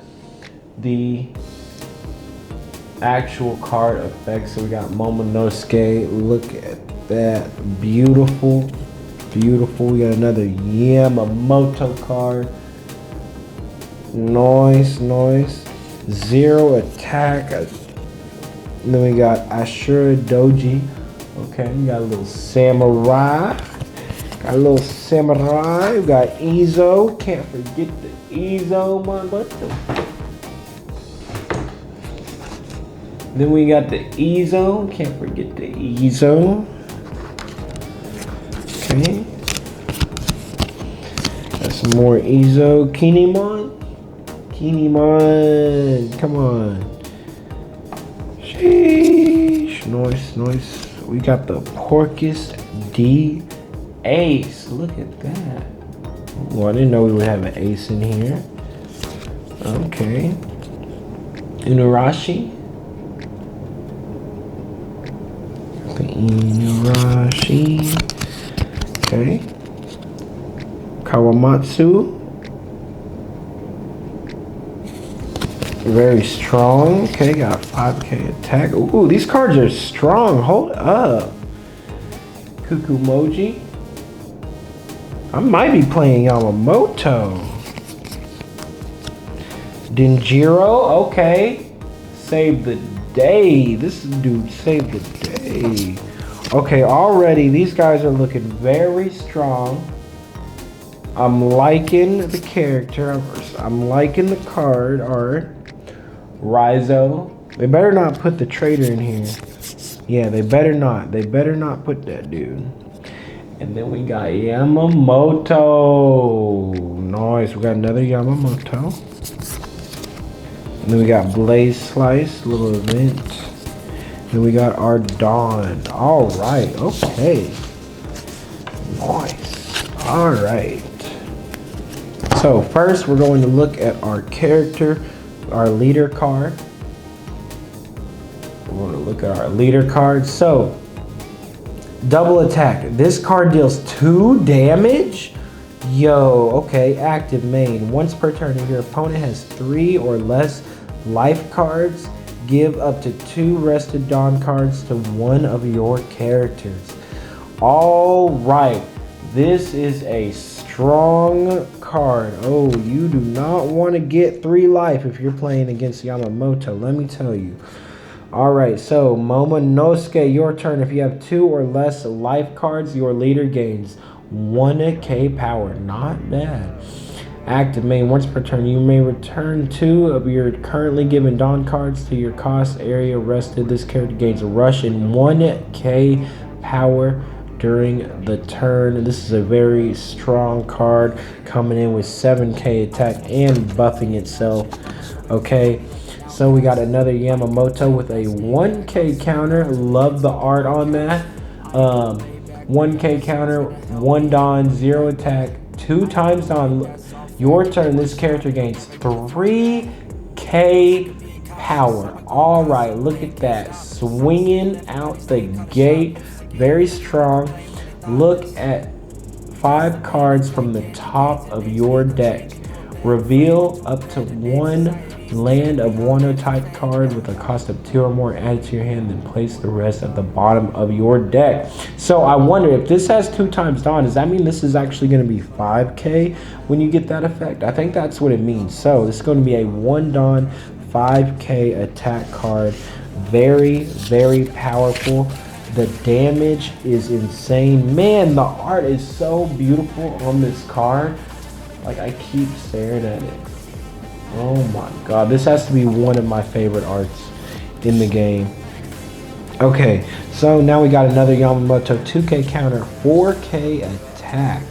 S1: the actual card effects. So we got Momonosuke. Look at that. Beautiful. Beautiful. We got another Yamamoto card. Nice, nice. Zero attack. And then we got Ashura Doji. Okay, we got a little samurai. Got a little samurai. We got Izo. Can't forget the Izo, man. What the? Then we got the Izo. Can't forget the Izo. Okay. Got some more Izo. Kinemon. Kinemon. Come on. Sheesh. Nice, nice. We got the Porcus D Ace. Look at that. Well, I didn't know we would have an ace in here. Okay. Inurashi. Inurashi. Okay. Kawamatsu. Very strong. Okay, got 5k attack. Ooh, these cards are strong. Hold up. Kukumoji. I might be playing Yamamoto. Denjiro. Okay. Save the day. This dude saved the day. Okay, already these guys are looking very strong. I'm liking the character. I'm liking the card art. Rizo. They better not put the trader in here. Yeah, they better not. They better not put that dude. And then we got Yamamoto. Nice. We got another Yamamoto. And then we got Blaze Slice, little event. Then we got our Dawn. All right. Okay. Nice. All right. So first we're going to look at our character, our leader card. We're going to look at our leader card. So double attack. This card deals 2 damage. Yo, okay. Active main. Once per turn, if your opponent has 3 or less life cards, give up to 2 rested Dawn cards to one of your characters. All right. This is a strong card. Oh, you do not want to get 3 life if you're playing against Yamamoto, let me tell you. All right, so Momonosuke, your turn. If you have 2 or less life cards, your leader gains 1k power. Not bad. Active main. Once per turn, you may return 2 of your currently given Dawn cards to your cost area rested. This character gains a rush and 1k power during the turn. This is a very strong card, coming in with 7k attack and buffing itself. Okay, So we got another Yamamoto with a 1K counter. Love the art on that. 1K counter, 1 Dawn, 0 attack, 2 times Dawn. Your turn, this character gains 3K power. All right, look at that. Swinging out the gate. Very strong. Look at 5 cards from the top of your deck. Reveal up to 1 land of 1 type card with a cost of 2 or more added to your hand, then place the rest at the bottom of your deck. So I wonder if this has 2 times Dawn, does that mean this is actually going to be 5K when you get that effect? I think that's what it means. So this is going to be a 1 Dawn 5K attack card. Very, very powerful. The damage is insane. Man, the art is so beautiful on this card. Like, I keep staring at it. Oh my god, this has to be one of my favorite arts in the game. Okay, so now we got another Yamamoto 2K counter, 4K attack,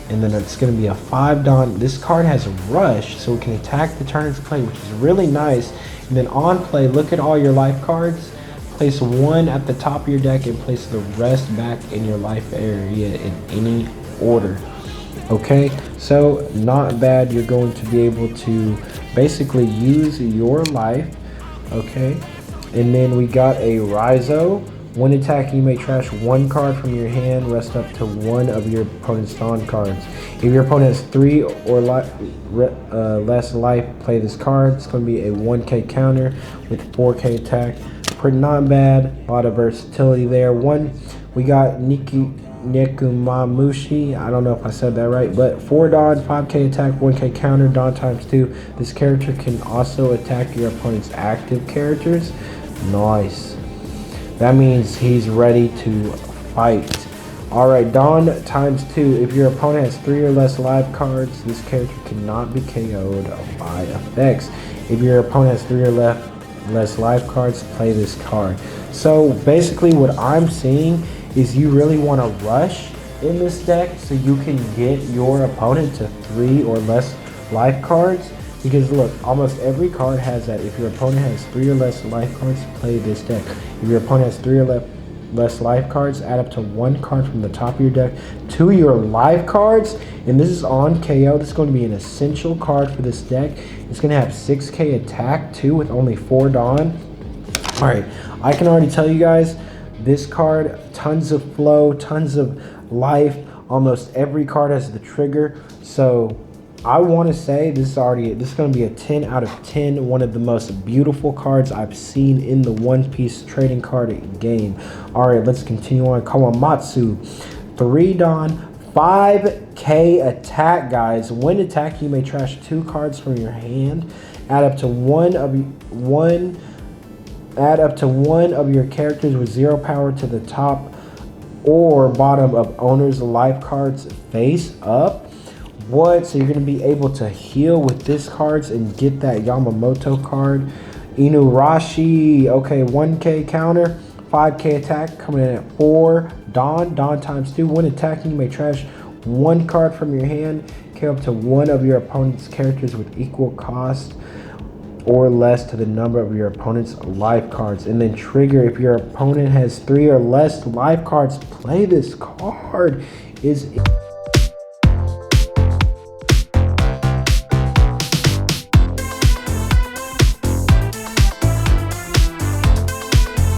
S1: and then it's going to be a 5 Dawn. This card has rush, so it can attack the turn it's played, which is really nice. And then on play, look at all your life cards. Place 1 at the top of your deck and place the rest back in your life area in any order. Okay, so not bad. You're going to be able to basically use your life. Okay, and then we got a Raizo. When attacking, you may trash 1 card from your hand, rest up to 1 of your opponent's Dawn cards. If your opponent has 3 or less life, play this card. It's going to be a 1K counter with 4K attack. Pretty not bad. A lot of versatility there. We got Nekumamushi, I don't know if I said that right, but 4 Dawn, 5K attack, 1K counter, Dawn times 2. This character can also attack your opponent's active characters. Nice. That means he's ready to fight. Alright, Dawn times 2. If your opponent has 3 or less live cards, this character cannot be KO'd by effects. If your opponent has 3 or less live cards, play this card. So basically what I'm seeing is you really want to rush in this deck so you can get your opponent to 3 or less life cards. Because look, almost every card has that. If your opponent has 3 or less life cards, play this deck. If your opponent has 3 or less life cards, add up to 1 card from the top of your deck to your life cards. And this is on KO. This is going to be an essential card for this deck. It's going to have 6K attack too with only 4 Dawn. Alright, I can already tell you guys, this card, tons of flow, tons of life. Almost every card has the trigger. So I want to say this is going to be a 10 out of 10. One of the most beautiful cards I've seen in the One Piece trading card game. All right, let's continue on. Kawamatsu, 3 Dawn, 5K attack, guys. When attacking, you may trash 2 cards from your hand. Add up to one of your characters with 0 power to the top or bottom of owner's life cards face up. What? So you're going to be able to heal with this cards and get that Yamamoto card. Inurashi, okay, 1K counter, 5K attack, coming in at 4 Dawn, Dawn times 2. When attacking, you may trash 1 card from your hand, carry up to 1 of your opponent's characters with equal cost or less to the number of your opponent's life cards. And then trigger, if your opponent has 3 or less life cards, play this card.